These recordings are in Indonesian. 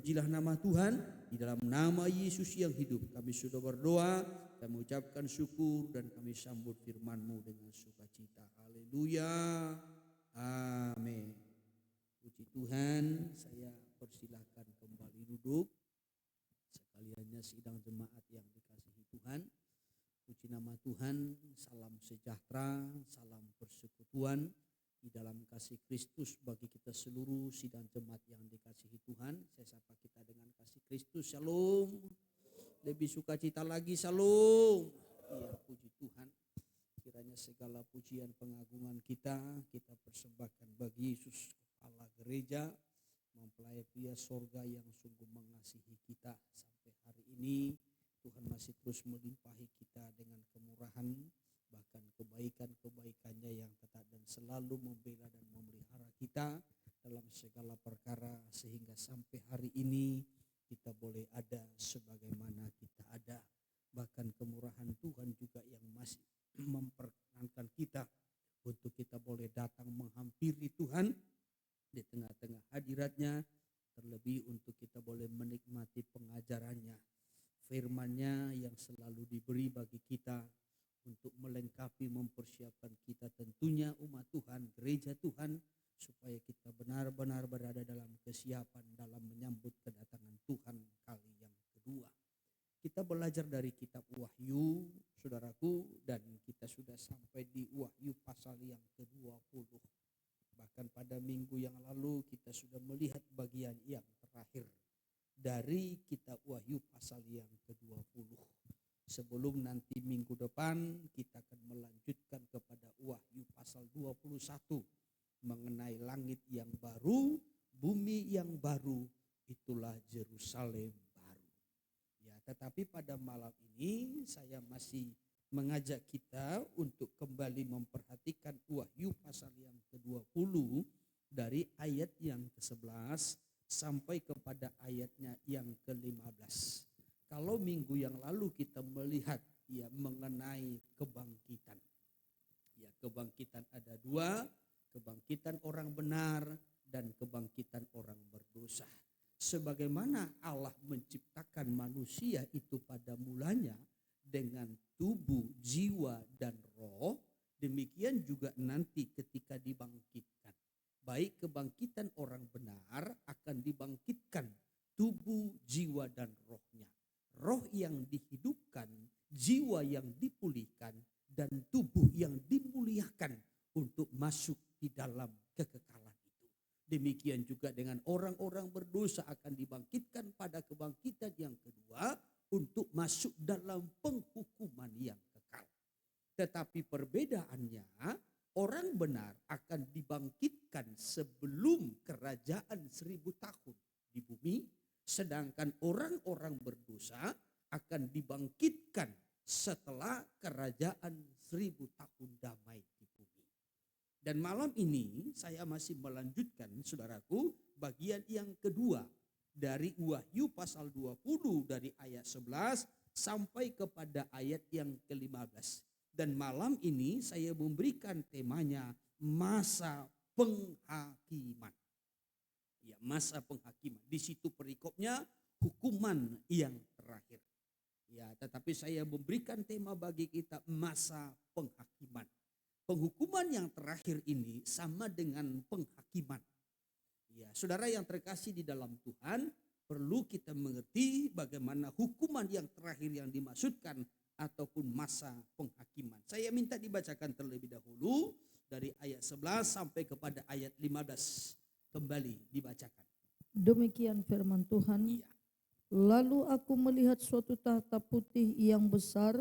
Pujilah nama Tuhan, di dalam nama Yesus yang hidup. Kami sudah berdoa, kami mengucapkan syukur dan kami sambut firman-Mu dengan sukacita. Haleluya. Amin. Puji Tuhan, saya persilahkan kembali duduk. Sekaliannya sidang jemaat yang dikasihi Tuhan. Puji nama Tuhan, salam sejahtera, salam persekutuan di dalam kasih Kristus bagi kita seluruh sidang jemaat yang dikasihi Tuhan. Saya sapa kita dengan kasih Kristus. Shalom. Lebih sukacita lagi, shalom. Iya, puji Tuhan. Kiranya segala pujian pengagungan kita persembahkan bagi Yesus, kepala gereja, mempelai pria sorga yang sungguh mengasihi kita sampai hari ini. Tuhan masih terus melimpahi kita dengan kemurahan, bahkan kebaikan-kebaikannya yang tetap dan selalu membela dan memelihara kita dalam segala perkara, sehingga sampai hari ini kita boleh ada sebagaimana kita ada. Bahkan kemurahan Tuhan juga yang masih memperkenankan kita untuk kita boleh datang menghampiri Tuhan di tengah-tengah hadiratnya, terlebih untuk kita boleh menikmati pengajarannya, firman-Nya yang selalu diberi bagi kita untuk melengkapi, mempersiapkan kita tentunya umat Tuhan, gereja Tuhan, supaya kita benar-benar berada dalam kesiapan dalam menyambut kedatangan Tuhan kali yang kedua. Kita belajar dari kitab Wahyu, saudaraku, dan kita sudah sampai di Wahyu pasal yang ke-20. Bahkan pada minggu yang lalu kita sudah melihat bagian yang terakhir dari kitab Wahyu pasal yang ke-20. Sebelum nanti minggu depan kita akan melanjutkan kepada Wahyu pasal 21 mengenai langit yang baru, bumi yang baru, itulah Yerusalem baru. Ya, tetapi pada malam ini saya masih mengajak kita untuk kembali memperhatikan Wahyu pasal yang ke-20 dari ayat yang ke-11 sampai kepada ayatnya yang ke-15. Kalau minggu yang lalu kita melihat ya mengenai kebangkitan. Ya, kebangkitan ada dua, kebangkitan orang benar dan kebangkitan orang berdosa. Sebagaimana Allah menciptakan manusia itu pada mulanya dengan tubuh, jiwa dan roh, demikian juga nanti ketika dibangkitkan. Baik kebangkitan orang benar akan dibangkitkan tubuh, jiwa dan rohnya. Roh yang dihidupkan, jiwa yang dipulihkan, dan tubuh yang dimuliakan untuk masuk di dalam kekekalan itu. Demikian juga dengan orang-orang berdosa akan dibangkitkan pada kebangkitan yang kedua untuk masuk dalam penghukuman yang kekal. Tetapi perbedaannya, orang benar akan dibangkitkan sebelum kerajaan 1000 tahun di bumi, sedangkan orang-orang berdosa akan dibangkitkan setelah kerajaan 1000 tahun damai di bumi. Dan malam ini saya masih melanjutkan, saudaraku, bagian yang kedua dari Wahyu pasal 20 dari ayat 11 sampai kepada ayat yang ke-15. Dan malam ini saya memberikan temanya masa penghakiman. Ya, masa penghakiman. Di situ perikopnya hukuman yang terakhir. Ya, tetapi saya memberikan tema bagi kita masa penghakiman. Penghukuman yang terakhir ini sama dengan penghakiman. Ya, saudara yang terkasih di dalam Tuhan, perlu kita mengerti bagaimana hukuman yang terakhir yang dimaksudkan ataupun masa penghakiman. Saya minta dibacakan terlebih dahulu dari ayat 11 sampai kepada ayat 15. Kembali dibacakan. Demikian firman Tuhan. Iya. Lalu aku melihat suatu tahta putih yang besar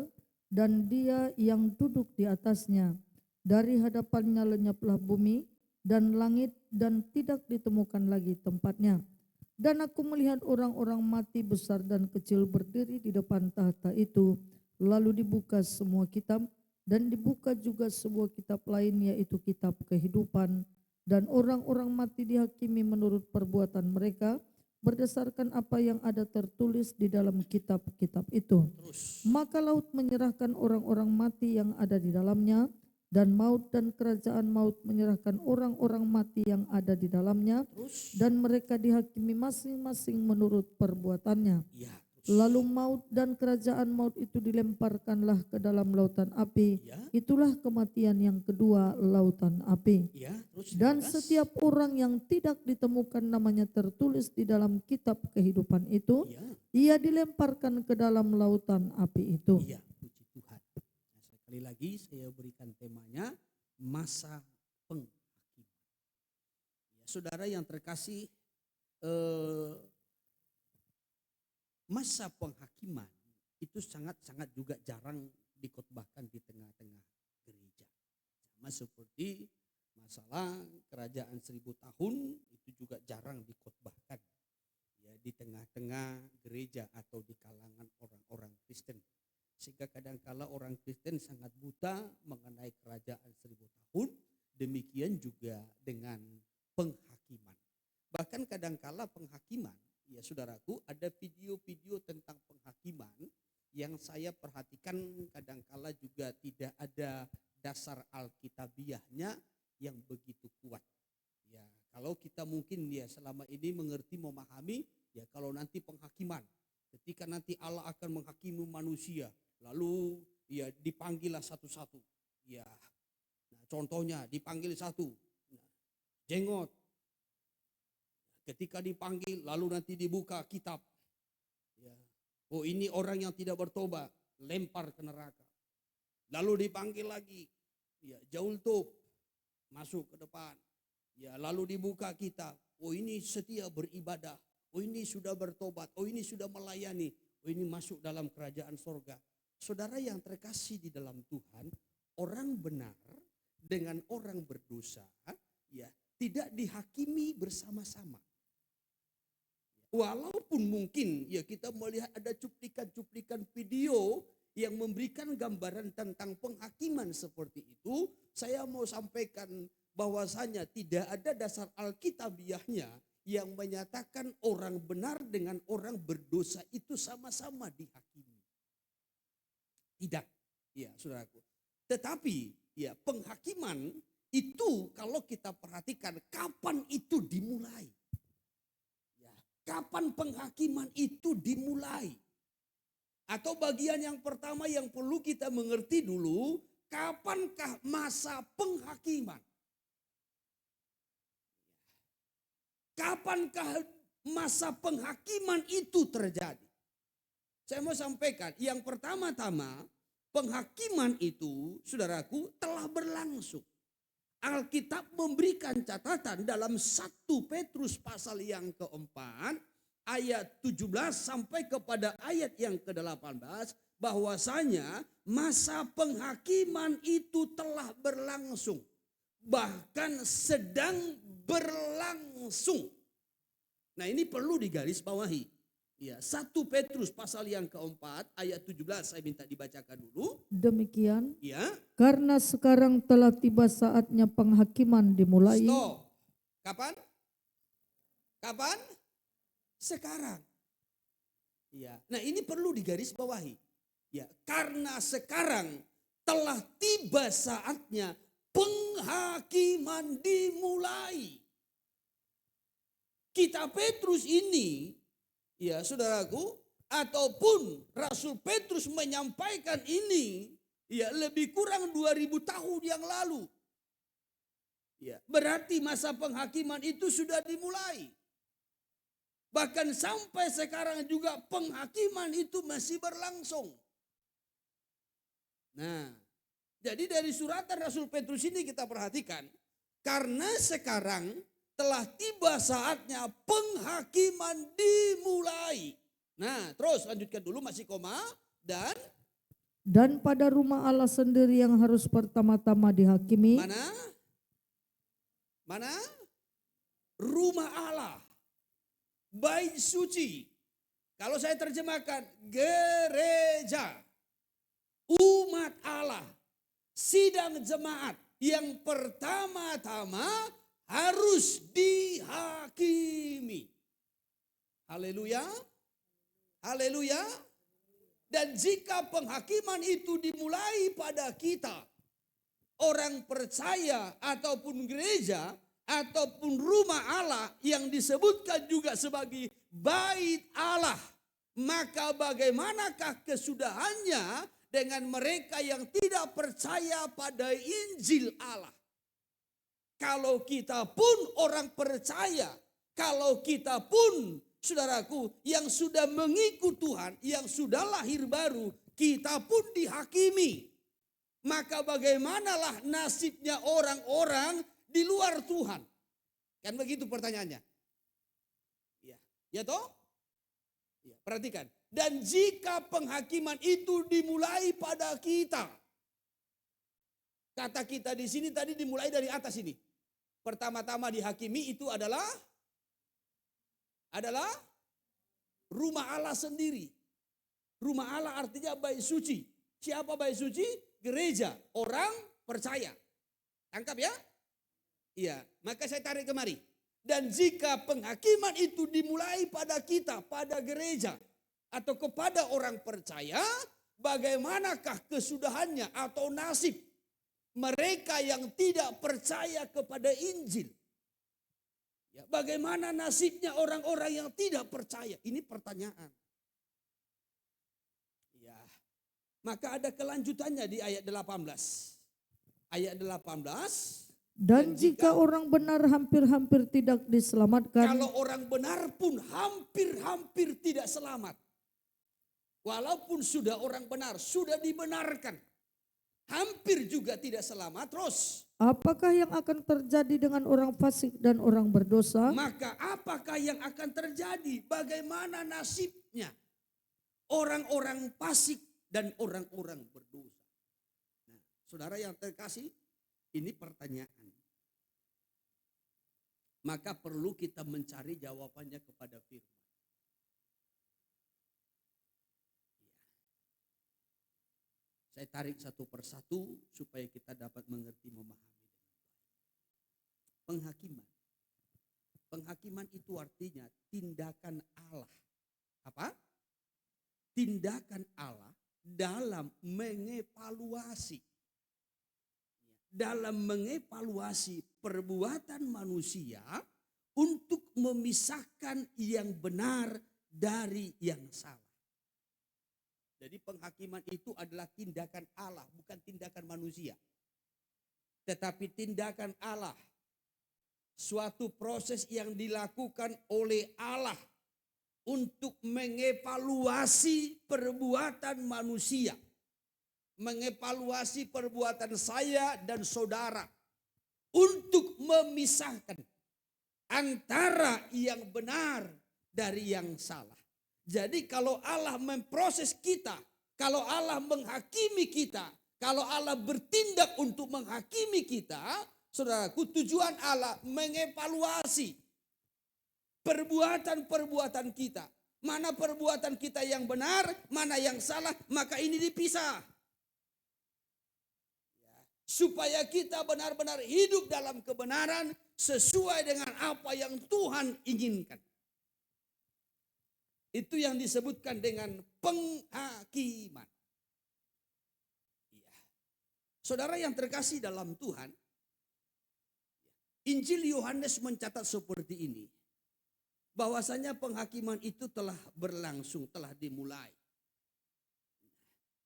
dan Dia yang duduk di atasnya. Dari hadapannya lenyaplah bumi dan langit dan tidak ditemukan lagi tempatnya. Dan aku melihat orang-orang mati besar dan kecil berdiri di depan tahta itu. Lalu dibuka semua kitab dan dibuka juga sebuah kitab lain, yaitu kitab kehidupan. Dan orang-orang mati dihakimi menurut perbuatan mereka berdasarkan apa yang ada tertulis di dalam kitab-kitab itu. Terus. Maka laut menyerahkan orang-orang mati yang ada di dalamnya dan maut dan kerajaan maut menyerahkan orang-orang mati yang ada di dalamnya, Terus, dan mereka dihakimi masing-masing menurut perbuatannya. ya, terus, Lalu maut dan kerajaan maut itu dilemparkanlah ke dalam lautan api. ya, Itulah kematian yang kedua, lautan api. ya, terus. Dan 15. setiap orang yang tidak ditemukan namanya tertulis di dalam kitab kehidupan itu, Ya, ia dilemparkan ke dalam lautan api itu. iya, puji Tuhan. Nah, sekali lagi saya berikan temanya masa penghakiman. Ya, saudara yang terkasih, masa penghakiman itu sangat-sangat juga jarang dikhotbahkan di tengah-tengah gereja. Sama seperti masalah kerajaan 1000 tahun itu juga jarang dikhotbahkan ya di tengah-tengah gereja atau di kalangan orang-orang Kristen. Sehingga kadangkala orang Kristen sangat buta mengenai kerajaan 1000 tahun, demikian juga dengan penghakiman. Bahkan kadangkala penghakiman, ya saudaraku, ada video-video tentang penghakiman yang saya perhatikan kadangkala juga tidak ada dasar alkitabiahnya yang begitu kuat. Ya, kalau kita mungkin ya selama ini mengerti memahami ya kalau nanti penghakiman, ketika nanti Allah akan menghakimi manusia, lalu ya dipanggillah satu-satu. Ya, nah, contohnya dipanggil satu, nah, jenggot. Ketika dipanggil, lalu nanti dibuka kitab. Ya. Oh, ini orang yang tidak bertobat, lempar ke neraka. Lalu dipanggil lagi, ya jaultub, masuk ke depan. Ya, lalu dibuka kitab. Oh, ini setia beribadah. Oh, ini sudah bertobat. Oh, ini sudah melayani. Oh, ini masuk dalam kerajaan sorga. Saudara yang terkasih di dalam Tuhan, orang benar dengan orang berdosa, ya tidak dihakimi bersama-sama. Walaupun mungkin ya kita melihat ada cuplikan-cuplikan video yang memberikan gambaran tentang penghakiman seperti itu, saya mau sampaikan bahwasanya tidak ada dasar alkitabiahnya yang menyatakan orang benar dengan orang berdosa itu sama-sama dihakimi. Tidak, ya saudaraku. Tetapi ya penghakiman itu kalau kita perhatikan kapan itu dimulai. Kapan penghakiman itu dimulai? Atau bagian yang pertama yang perlu kita mengerti dulu, kapankah masa penghakiman? Kapankah masa penghakiman itu terjadi? Saya mau sampaikan, yang pertama-tama penghakiman itu, saudaraku, telah berlangsung. Alkitab memberikan catatan dalam 1 Petrus pasal yang keempat ayat 17 sampai kepada ayat yang ke-18 bahwasanya masa penghakiman itu telah berlangsung, bahkan sedang berlangsung. Nah, ini perlu digarisbawahi. Ya, 1 Petrus pasal yang keempat ayat 17 saya minta dibacakan dulu. Demikian, Ya. karena sekarang telah tiba saatnya penghakiman dimulai. Stop. Kapan? Kapan? Sekarang. Ya. Nah, ini perlu digarisbawahi. Ya, karena sekarang telah tiba saatnya penghakiman dimulai. Kitab Petrus ini, ya saudaraku, ataupun Rasul Petrus menyampaikan ini ya lebih kurang 2000 tahun yang lalu. Ya, berarti masa penghakiman itu sudah dimulai. Bahkan sampai sekarang juga penghakiman itu masih berlangsung. Nah, jadi dari suratan Rasul Petrus ini kita perhatikan, karena sekarang telah tiba saatnya penghakiman dimulai. Nah, terus lanjutkan dulu masih koma. Dan pada rumah Allah sendiri yang harus pertama-tama dihakimi. Mana? Rumah Allah. Bait suci. Kalau saya terjemahkan, gereja. Umat Allah. Sidang jemaat yang pertama-tama harus dihakimi. Haleluya. Haleluya. Dan jika penghakiman itu dimulai pada kita, orang percaya ataupun gereja ataupun rumah Allah yang disebutkan juga sebagai bait Allah, maka bagaimanakah kesudahannya dengan mereka yang tidak percaya pada Injil Allah? Kalau kita pun orang percaya, kalau kita pun saudaraku yang sudah mengikut Tuhan, yang sudah lahir baru, kita pun dihakimi. Maka bagaimanalah nasibnya orang-orang di luar Tuhan? Kan begitu pertanyaannya. Ya, ya toh? Ya, perhatikan. Dan jika penghakiman itu dimulai pada kita. Kata kita di sini tadi dimulai dari atas ini. Pertama-tama dihakimi itu adalah rumah Allah sendiri. Rumah Allah artinya bait suci. Siapa bait suci? Gereja, orang percaya. Tangkap ya? Iya, maka saya tarik kemari. Dan jika penghakiman itu dimulai pada kita, pada gereja, atau kepada orang percaya, bagaimanakah kesudahannya atau nasib mereka yang tidak percaya kepada Injil? Ya, bagaimana nasibnya orang-orang yang tidak percaya? Ini pertanyaan. Ya, maka ada kelanjutannya di ayat 18. Ayat 18. Dan jika orang benar hampir-hampir tidak diselamatkan. Kalau orang benar pun hampir-hampir tidak selamat. Walaupun sudah orang benar, sudah dibenarkan. Hampir juga tidak selamat terus. Apakah yang akan terjadi dengan orang fasik dan orang berdosa? Maka apakah yang akan terjadi? Bagaimana nasibnya orang-orang fasik dan orang-orang berdosa? Nah, saudara yang terkasih, ini pertanyaan. Maka perlu kita mencari jawabannya kepada firman. Saya tarik satu persatu supaya kita dapat mengerti, memahami. Penghakiman. Penghakiman itu artinya tindakan Allah. Apa? Tindakan Allah dalam mengevaluasi. Dalam mengevaluasi perbuatan manusia untuk memisahkan yang benar dari yang salah. Jadi penghakiman itu adalah tindakan Allah, bukan tindakan manusia. Tetapi tindakan Allah, suatu proses yang dilakukan oleh Allah untuk mengevaluasi perbuatan manusia. Mengevaluasi perbuatan saya dan saudara untuk memisahkan antara yang benar dari yang salah. Jadi kalau Allah memproses kita, kalau Allah menghakimi kita, kalau Allah bertindak untuk menghakimi kita, saudaraku, tujuan Allah mengevaluasi perbuatan-perbuatan kita. Mana perbuatan kita yang benar, mana yang salah, maka ini dipisah. Supaya kita benar-benar hidup dalam kebenaran sesuai dengan apa yang Tuhan inginkan. Itu yang disebutkan dengan penghakiman. Ya. Saudara yang terkasih dalam Tuhan, Injil Yohanes mencatat seperti ini. Bahwasanya penghakiman itu telah berlangsung, telah dimulai.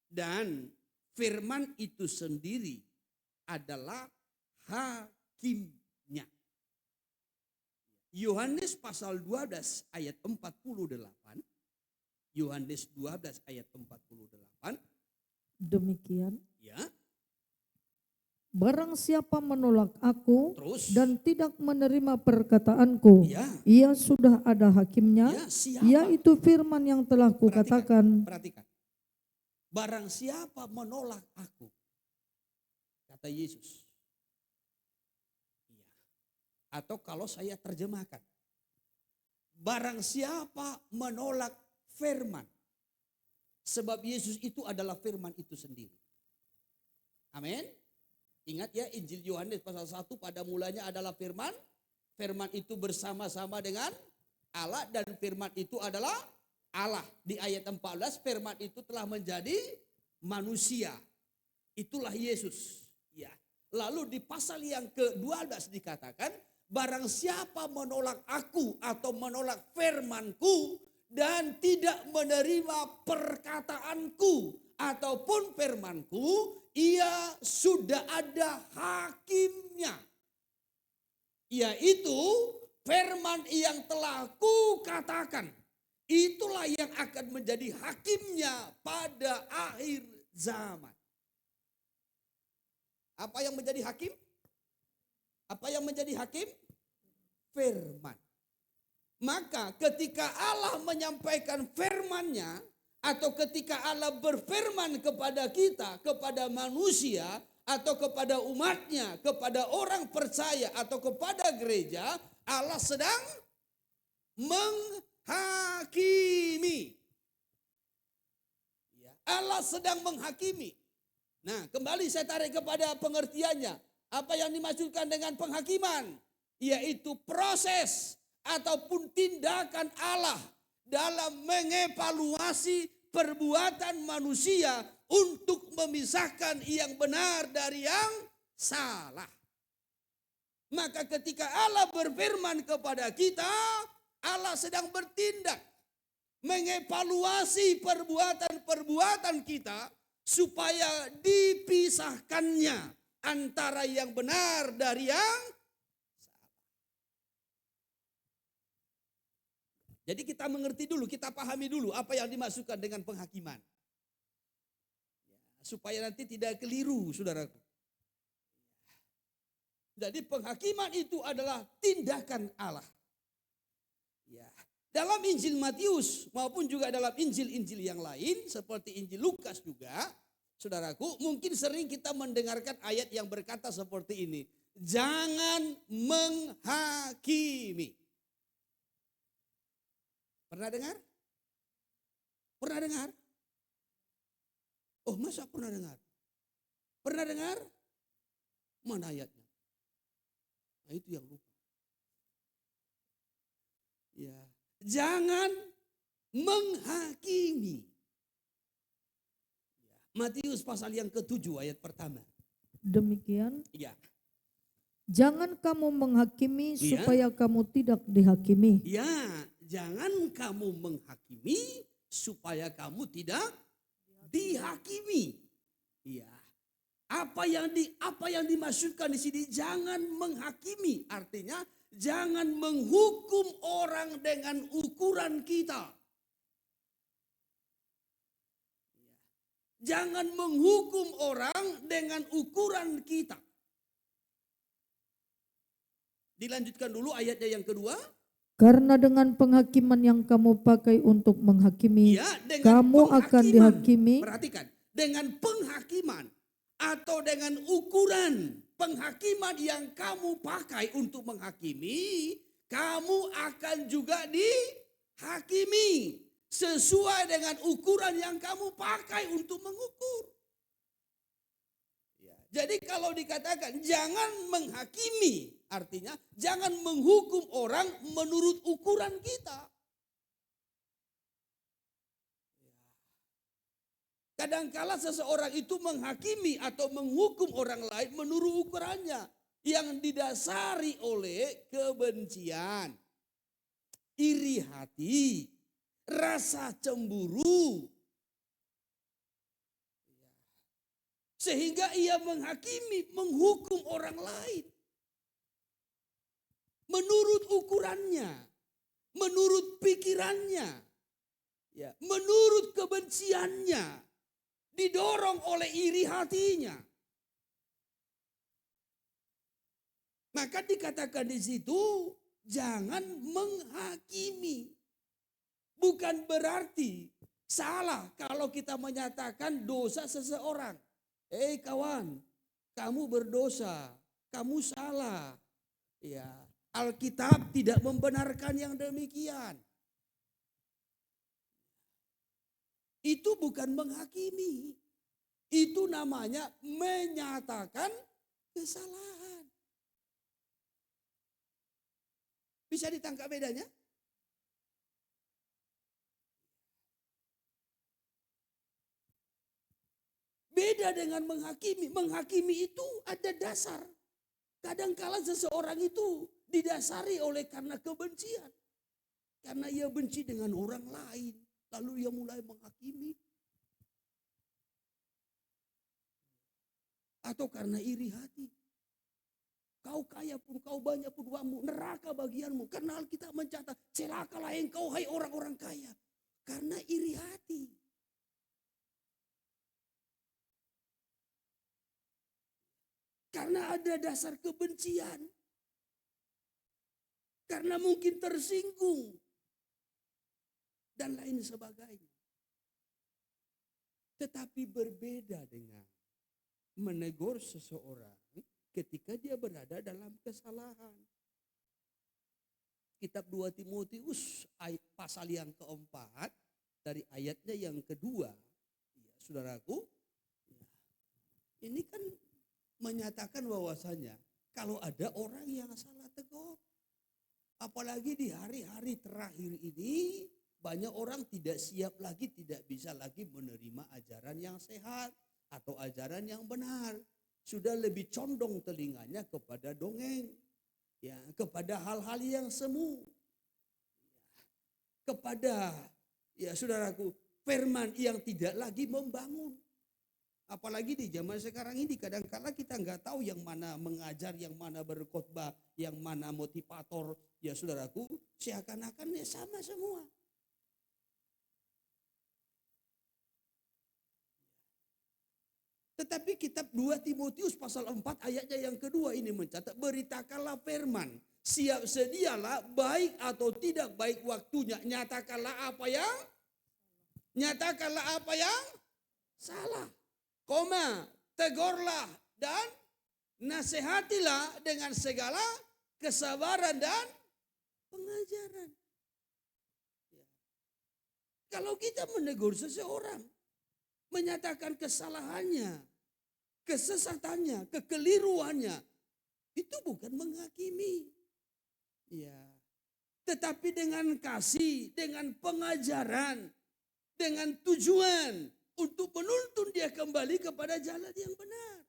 Dan firman itu sendiri adalah hakimnya. Yohanes pasal 12 ayat 48. Yohanes 12 ayat 48. Demikian. Ya. Barang siapa menolak aku Terus. dan tidak menerima perkataanku, Ya. ia sudah ada hakimnya, Ya, siapa? yaitu firman yang telah kukatakan. Perhatikan. Barang siapa menolak aku, kata Yesus. Ya. Atau kalau saya terjemahkan, barang siapa menolak firman, sebab Yesus itu adalah firman itu sendiri. Amin. Ingat ya, Injil Yohanes pasal 1 pada mulanya adalah firman. Firman itu bersama-sama dengan Allah dan firman itu adalah Allah. Di ayat 14 firman itu telah menjadi manusia. Itulah Yesus. Ya. Lalu di pasal yang ke-12 dikatakan, barang siapa menolak aku atau menolak firmanku dan tidak menerima perkataanku ataupun firmanku, ia sudah ada hakimnya. Yaitu firman yang telah kukatakan. Itulah yang akan menjadi hakimnya pada akhir zaman. Apa yang menjadi hakim? Apa yang menjadi hakim? Firman. Maka ketika Allah menyampaikan firman-Nya, atau ketika Allah berfirman kepada kita, kepada manusia, atau kepada umatnya, kepada orang percaya, atau kepada gereja, Allah sedang menghakimi. Allah sedang menghakimi. Nah, kembali saya tarik kepada pengertiannya. Apa yang dimaksudkan dengan penghakiman? Yaitu proses ataupun tindakan Allah dalam mengevaluasi perbuatan manusia untuk memisahkan yang benar dari yang salah. Maka ketika Allah berfirman kepada kita, Allah sedang bertindak mengevaluasi perbuatan-perbuatan kita supaya dipisahkannya antara yang benar dari yang salah. Jadi kita mengerti dulu, kita pahami dulu apa yang dimaksudkan dengan penghakiman. Supaya nanti tidak keliru, saudaraku. Jadi penghakiman itu adalah tindakan Allah. Ya. Dalam Injil Matius maupun juga dalam Injil-Injil yang lain seperti Injil Lukas juga, saudaraku, mungkin sering kita mendengarkan ayat yang berkata seperti ini. Jangan menghakimi. Pernah dengar? Pernah dengar? Oh, masa pernah dengar? Pernah dengar? Mana ayatnya? Nah, itu yang lupa. Ya. Jangan menghakimi. Matius pasal yang ke-7 ayat pertama. Demikian. Ya. Jangan kamu menghakimi Iya. supaya kamu tidak dihakimi. Ya, jangan kamu menghakimi supaya kamu tidak dihakimi. Ya. Apa yang dimaksudkan di sini? Jangan menghakimi, artinya jangan menghukum orang dengan ukuran kita. Jangan menghukum orang dengan ukuran kita. Dilanjutkan dulu ayatnya yang kedua. Karena dengan penghakiman yang kamu pakai untuk menghakimi, Ya, dengan kamu akan penghakiman. dihakimi. Perhatikan, dengan penghakiman atau dengan ukuran penghakiman yang kamu pakai untuk menghakimi, kamu akan juga dihakimi sesuai dengan ukuran yang kamu pakai untuk mengukur. Ya, jadi kalau dikatakan jangan menghakimi, artinya jangan menghukum orang menurut ukuran kita. Kadangkala seseorang itu menghakimi atau menghukum orang lain menurut ukurannya yang didasari oleh kebencian, iri hati, rasa cemburu. Sehingga ia menghakimi, menghukum orang lain menurut ukurannya, menurut pikirannya, ya, menurut kebenciannya. Didorong oleh iri hatinya. Maka dikatakan di situ jangan menghakimi. Bukan berarti salah kalau kita menyatakan dosa seseorang. Kawan, kamu berdosa, kamu salah. Ya, Alkitab tidak membenarkan yang demikian. Itu bukan menghakimi. Itu namanya menyatakan kesalahan. Bisa ditangkap bedanya? Beda dengan menghakimi. Menghakimi itu ada dasar. Kadangkala seseorang itu didasari oleh karena kebencian. Karena ia benci dengan orang lain. Lalu ia mulai menghakimi. Atau karena iri hati. Kau kaya pun, kau banyak pun uangmu, neraka bagianmu. Karena Alkitab mencatat, celakalah engkau hai orang-orang kaya. Karena iri hati. Karena ada dasar kebencian. Karena mungkin tersinggung. Dan lain sebagainya. Tetapi berbeda dengan menegur seseorang ketika dia berada dalam kesalahan. Kitab 2 Timotius pasal yang keempat dari ayatnya yang kedua. Ya, saudaraku, ini kan menyatakan bahwasanya kalau ada orang yang salah tegur, apalagi di hari-hari terakhir ini banyak orang tidak siap lagi, tidak bisa lagi menerima ajaran yang sehat atau ajaran yang benar. Sudah lebih condong telinganya kepada dongeng, ya, kepada hal-hal yang semu, kepada, ya saudaraku, firman yang tidak lagi membangun. Apalagi di zaman sekarang ini kadang-kala kita nggak tahu yang mana mengajar, yang mana berkhotbah, yang mana motivator. Ya saudaraku, seakan-akan ya sama semua. Tetapi kitab 2 Timotius pasal 4 ayatnya yang kedua ini mencatat, beritakanlah firman, siap sedialah baik atau tidak baik waktunya, nyatakanlah apa yang salah, tegurlah dan nasihatilah dengan segala kesabaran dan pengajaran. Ya. Kalau kita menegur seseorang, menyatakan kesalahannya, kesesatannya, kekeliruannya, itu bukan menghakimi. Ya. Tetapi dengan kasih, dengan pengajaran, dengan tujuan untuk menuntun dia kembali kepada jalan yang benar.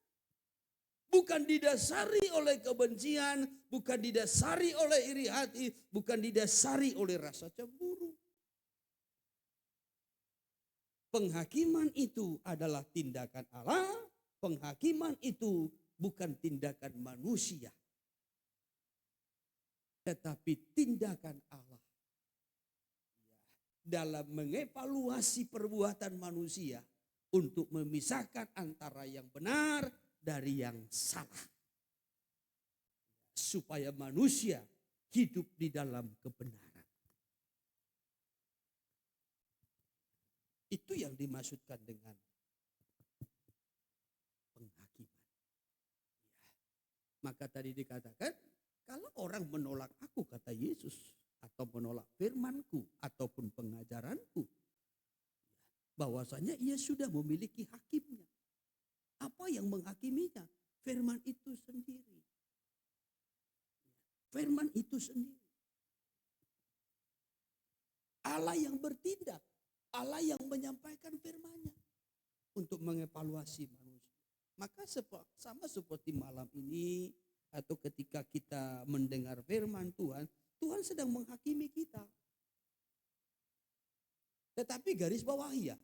Bukan didasari oleh kebencian, bukan didasari oleh iri hati, bukan didasari oleh rasa cemburu. Penghakiman itu adalah tindakan Allah, penghakiman itu bukan tindakan manusia. Tetapi tindakan Allah. Dalam mengevaluasi perbuatan manusia untuk memisahkan antara yang benar dari yang salah. Supaya manusia hidup di dalam kebenaran. Itu yang dimaksudkan dengan penghakiman. Maka tadi dikatakan, kalau orang menolak aku, kata Yesus, atau menolak firmanku, ataupun pengajaranku, bahwasanya ia sudah memiliki hakimnya. Apa yang menghakiminya? Firman itu sendiri. Firman itu sendiri. Allah yang bertindak. Allah yang menyampaikan firman-Nya untuk mengevaluasi manusia. Maka sama seperti malam ini atau ketika kita mendengar firman Tuhan, Tuhan sedang menghakimi kita. Tetapi garis bawahi ya,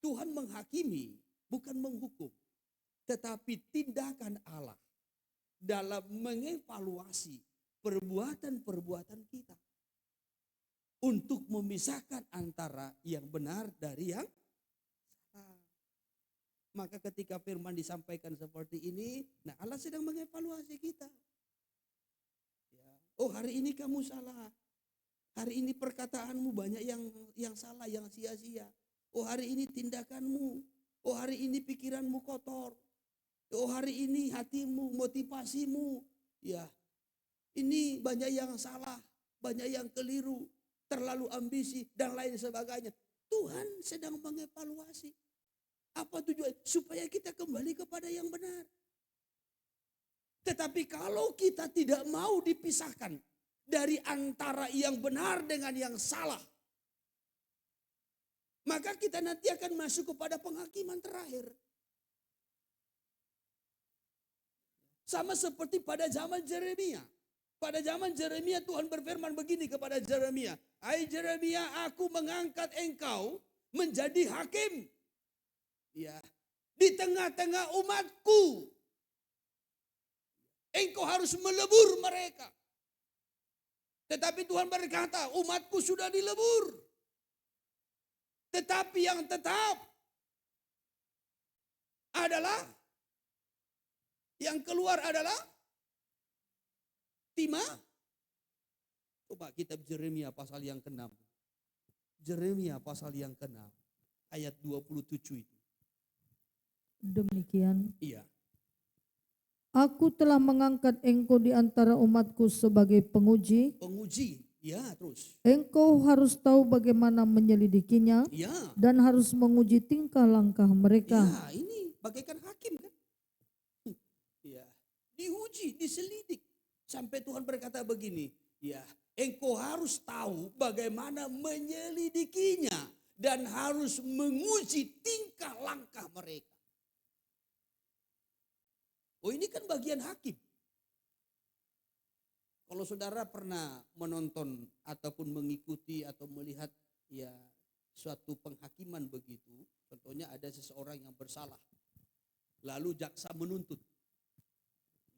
Tuhan menghakimi bukan menghukum. Tetapi tindakan Allah dalam mengevaluasi perbuatan-perbuatan kita. Untuk memisahkan antara yang benar dari yang salah. Maka ketika firman disampaikan seperti ini, nah Allah sedang mengevaluasi kita. Ya. Oh, hari ini kamu salah. Hari ini perkataanmu banyak yang salah, yang sia-sia. Oh, hari ini tindakanmu. Oh, hari ini pikiranmu kotor. Oh, hari ini hatimu, motivasimu. Ya, ini banyak yang salah, banyak yang keliru. Terlalu ambisi dan lain sebagainya. Tuhan sedang mengevaluasi. Apa tujuan? Supaya kita kembali kepada yang benar. Tetapi kalau kita tidak mau dipisahkan dari antara yang benar dengan yang salah, maka kita nanti akan masuk kepada penghakiman terakhir. Sama seperti pada zaman Yeremia. Pada zaman Yeremia Tuhan berfirman begini kepada Yeremia, "Hai Yeremia, aku mengangkat engkau menjadi hakim. Ya, di tengah-tengah umatku. Engkau harus melebur mereka." Tetapi Tuhan berkata, umatku sudah dilebur. Tetapi yang tetap adalah, yang keluar adalah timah. Coba kitab Yeremia pasal yang ke-6. Yeremia pasal yang ke-6 ayat 27 itu. Demikian. Iya. Aku telah mengangkat engkau di antara umatku sebagai penguji. Penguji. Ya, terus. Engkau harus tahu bagaimana menyelidikinya Ya. dan harus menguji tingkah langkah mereka. Ya, ini bagaikan hakim kan. Ya. Diuji, diselidik. Sampai Tuhan berkata begini, ya, engkau harus tahu bagaimana menyelidikinya dan harus menguji tingkah langkah mereka. Oh, ini kan bagian hakim. Kalau saudara pernah menonton ataupun mengikuti atau melihat ya suatu penghakiman begitu, contohnya ada seseorang yang bersalah, lalu jaksa menuntut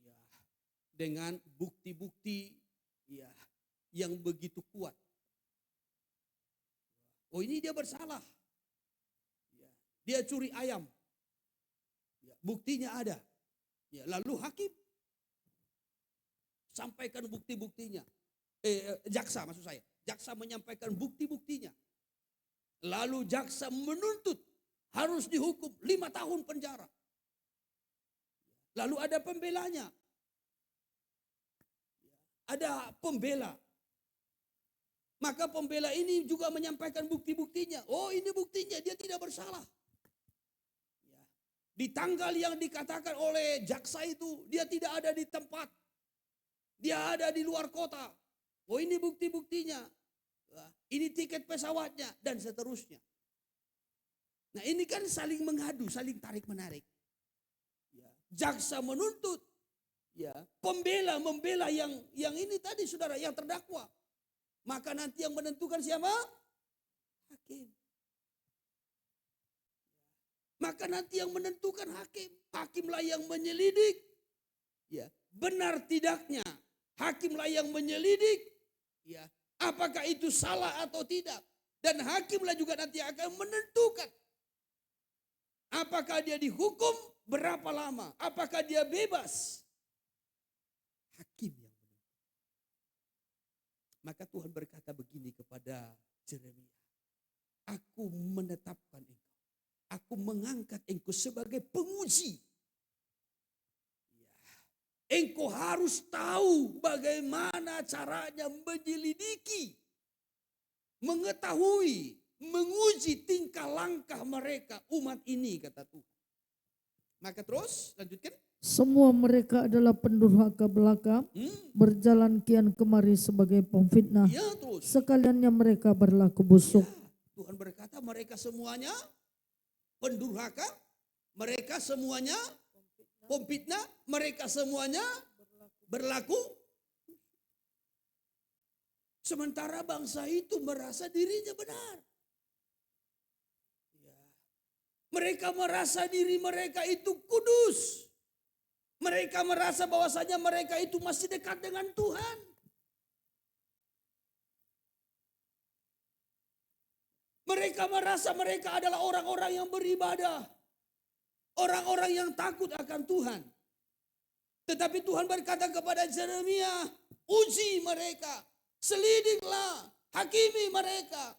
ya, dengan bukti-bukti ya yang begitu kuat. Oh, ini dia bersalah, ya, dia curi ayam, ya, buktinya ada. Ya, lalu hakim sampaikan bukti-buktinya. Jaksa maksud saya. Jaksa menyampaikan bukti-buktinya. Lalu jaksa menuntut harus dihukum 5 tahun penjara. Lalu ada pembelanya. Ada pembela. Maka pembela ini juga menyampaikan bukti-buktinya. Oh, ini buktinya, dia tidak bersalah. Di tanggal yang dikatakan oleh jaksa itu, dia tidak ada di tempat. Dia ada di luar kota. Oh, ini bukti-buktinya. Ini tiket pesawatnya, dan seterusnya. Nah, ini kan saling mengadu, saling tarik-menarik. Ya. Jaksa menuntut. Ya. Pembela membela yang ini tadi saudara, yang terdakwa. Maka nanti yang menentukan siapa? Hakim. Maka nanti yang menentukan hakim. Hakimlah yang menyelidik. Ya, benar tidaknya. Hakimlah yang menyelidik. Ya, apakah itu salah atau tidak. Dan hakimlah juga nanti akan menentukan. Apakah dia dihukum berapa lama. Apakah dia bebas. Hakim yang menentukan. Maka Tuhan berkata begini kepada Yeremia. Aku menetapkan engkau. Aku mengangkat engkau sebagai penguji. Ya. Engkau harus tahu bagaimana caranya menyelidiki, mengetahui, menguji tingkah langkah mereka umat ini, kata Tuhan. Maka terus lanjutkan. Semua mereka adalah pendurhaka belaka, berjalan kian kemari sebagai pemfitnah. Ya, terus. Sekaliannya mereka berlaku busuk. Ya, Tuhan berkata mereka semuanya pendurhaka, mereka semuanya pemfitnah, mereka semuanya berlaku. Sementara bangsa itu merasa dirinya benar. Ya. Mereka merasa diri mereka itu kudus. Mereka merasa bahwasanya mereka itu masih dekat dengan Tuhan. Mereka merasa mereka adalah orang-orang yang beribadah. Orang-orang yang takut akan Tuhan. Tetapi Tuhan berkata kepada Yeremia, uji mereka, selidiklah, hakimi mereka.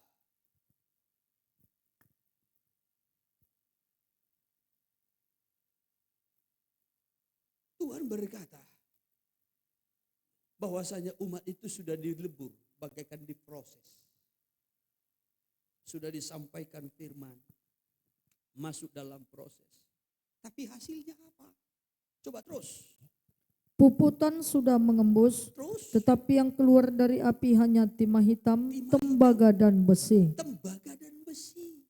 Tuhan berkata bahwasanya umat itu sudah dilebur, bagaikan diproses. Sudah disampaikan firman, masuk dalam proses. Tapi hasilnya apa? Coba terus. Puputan sudah mengembus, Terus. tetapi yang keluar dari api hanya timah hitam, tembaga dan besi. Tembaga dan besi.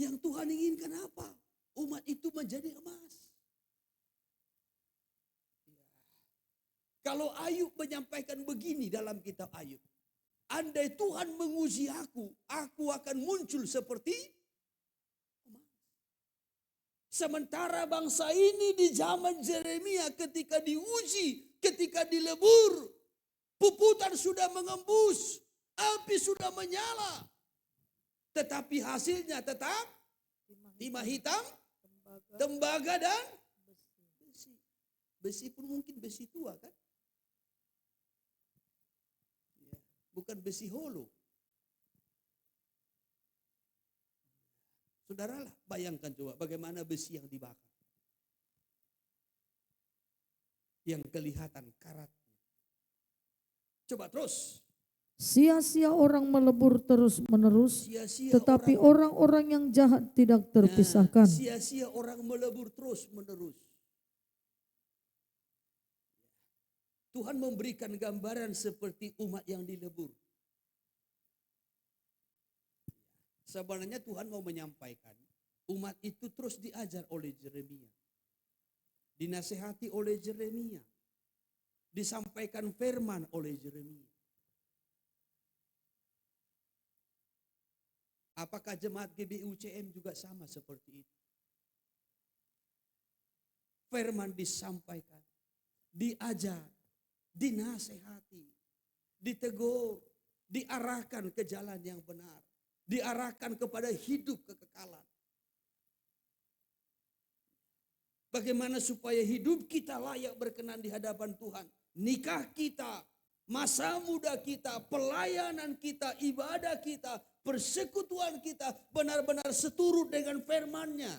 Yang Tuhan inginkan apa? Umat itu menjadi emas. Kalau Ayub menyampaikan begini dalam kitab Ayub. Andai Tuhan menguji aku akan muncul seperti emas. Sementara bangsa ini di zaman Yeremia ketika diuji, ketika dilebur, puputan sudah mengembus, api sudah menyala. Tetapi hasilnya tetap timah hitam, tembaga dan besi. Besi pun mungkin besi tua kan? Bukan besi holo. Saudaralah, bayangkan coba bagaimana besi yang dibakar. Yang kelihatan karatnya. Coba terus. Sia-sia orang melebur terus-menerus, Sia-sia tetapi orang-orang yang jahat tidak terpisahkan. Sia-sia orang melebur terus-menerus. Tuhan memberikan gambaran seperti umat yang dilebur. Sebenarnya Tuhan mau menyampaikan, umat itu terus diajar oleh Yeremia. Dinasehati oleh Yeremia. Disampaikan firman oleh Yeremia. Apakah jemaat GBI-UCM juga sama seperti itu? Firman disampaikan, diajar, dinasehati, ditegur, diarahkan ke jalan yang benar, diarahkan kepada hidup kekekalan. Bagaimana supaya hidup kita layak berkenan di hadapan Tuhan? Nikah kita, masa muda kita, pelayanan kita, ibadah kita, persekutuan kita benar-benar seturut dengan firman-Nya.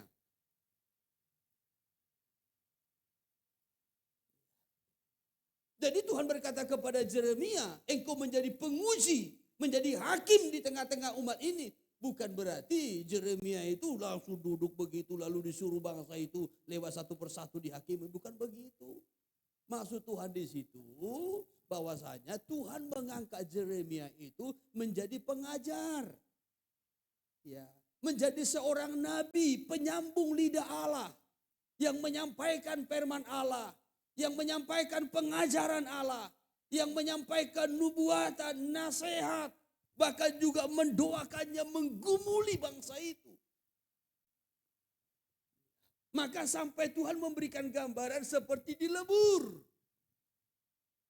Jadi Tuhan berkata kepada Yeremia, engkau menjadi penguji, menjadi hakim di tengah-tengah umat ini. Bukan berarti Yeremia itu langsung duduk begitu lalu disuruh bangsa itu lewat satu persatu dihakimi. Bukan begitu. Maksud Tuhan di situ bahwasanya Tuhan mengangkat Yeremia itu menjadi pengajar. Ya, menjadi seorang nabi, penyambung lidah Allah yang menyampaikan firman Allah, yang menyampaikan pengajaran Allah, yang menyampaikan nubuatan, nasihat, bahkan juga mendoakannya, menggumuli bangsa itu. Maka sampai Tuhan memberikan gambaran seperti dilebur.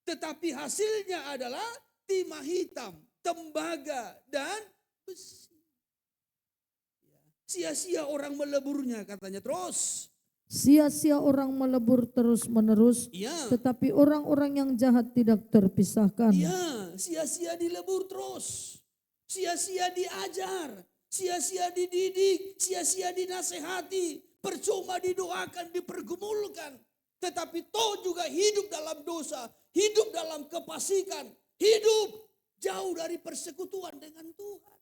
Tetapi hasilnya adalah timah hitam, tembaga, dan besi. Sia-sia orang meleburnya katanya terus. Sia-sia orang melebur terus-menerus, Ya. tetapi orang-orang yang jahat tidak terpisahkan. Ya, sia-sia dilebur terus. Sia-sia diajar, sia-sia dididik, sia-sia dinasehati. Percuma didoakan, dipergumulkan. Tetapi toh juga hidup dalam dosa, hidup dalam kefasikan, hidup jauh dari persekutuan dengan Tuhan.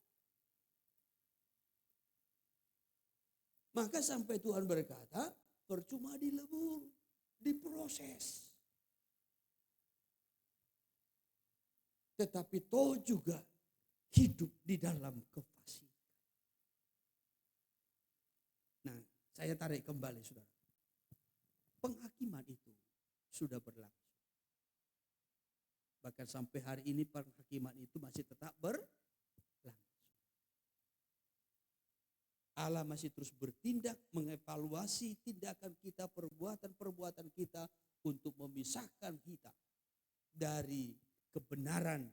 Maka sampai Tuhan berkata, percuma dilebur, diproses. Tetapi toh juga hidup di dalam kefasikan. Nah, saya tarik kembali saudara. Penghakiman itu sudah berlangsung. Bahkan sampai hari ini penghakiman itu masih tetap berlangsung. Allah masih terus bertindak, mengevaluasi tindakan kita, perbuatan-perbuatan kita untuk memisahkan kita dari kebenaran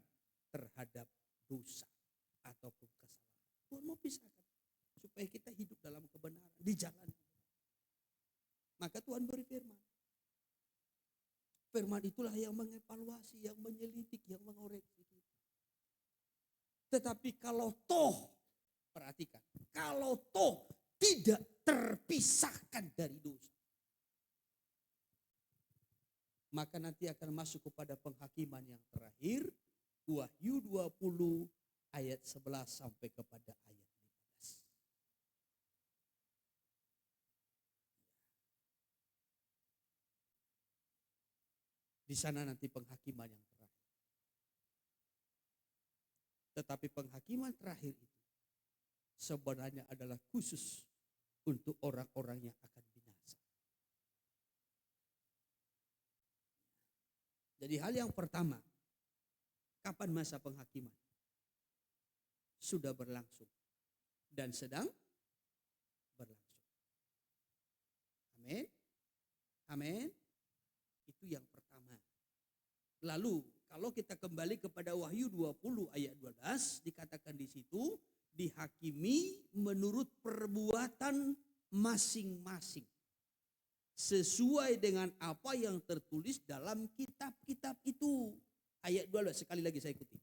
terhadap dosa ataupun kesalahan. Tuhan mau pisahkan supaya kita hidup dalam kebenaran, di jalan. Maka Tuhan beri firman. Firman itulah yang mengevaluasi, yang menyelidik, yang mengoreksi kita. Tetapi kalau toh, perhatikan, kalau toh tidak terpisahkan dari dosa, maka nanti akan masuk kepada penghakiman yang terakhir, Wahyu 20 ayat 11 sampai kepada ayat 15. Di sana nanti penghakiman yang terakhir. Tetapi penghakiman terakhir itu, sebenarnya adalah khusus untuk orang-orang yang akan binasa. Jadi hal yang pertama, kapan masa penghakiman? Sudah berlangsung dan sedang berlangsung. Amin. Amin. Itu yang pertama. Lalu kalau kita kembali kepada Wahyu 20 ayat 12, dikatakan di situ, dihakimi menurut perbuatan masing-masing. Sesuai dengan apa yang tertulis dalam kitab-kitab itu. Ayat 12, sekali lagi saya ikuti.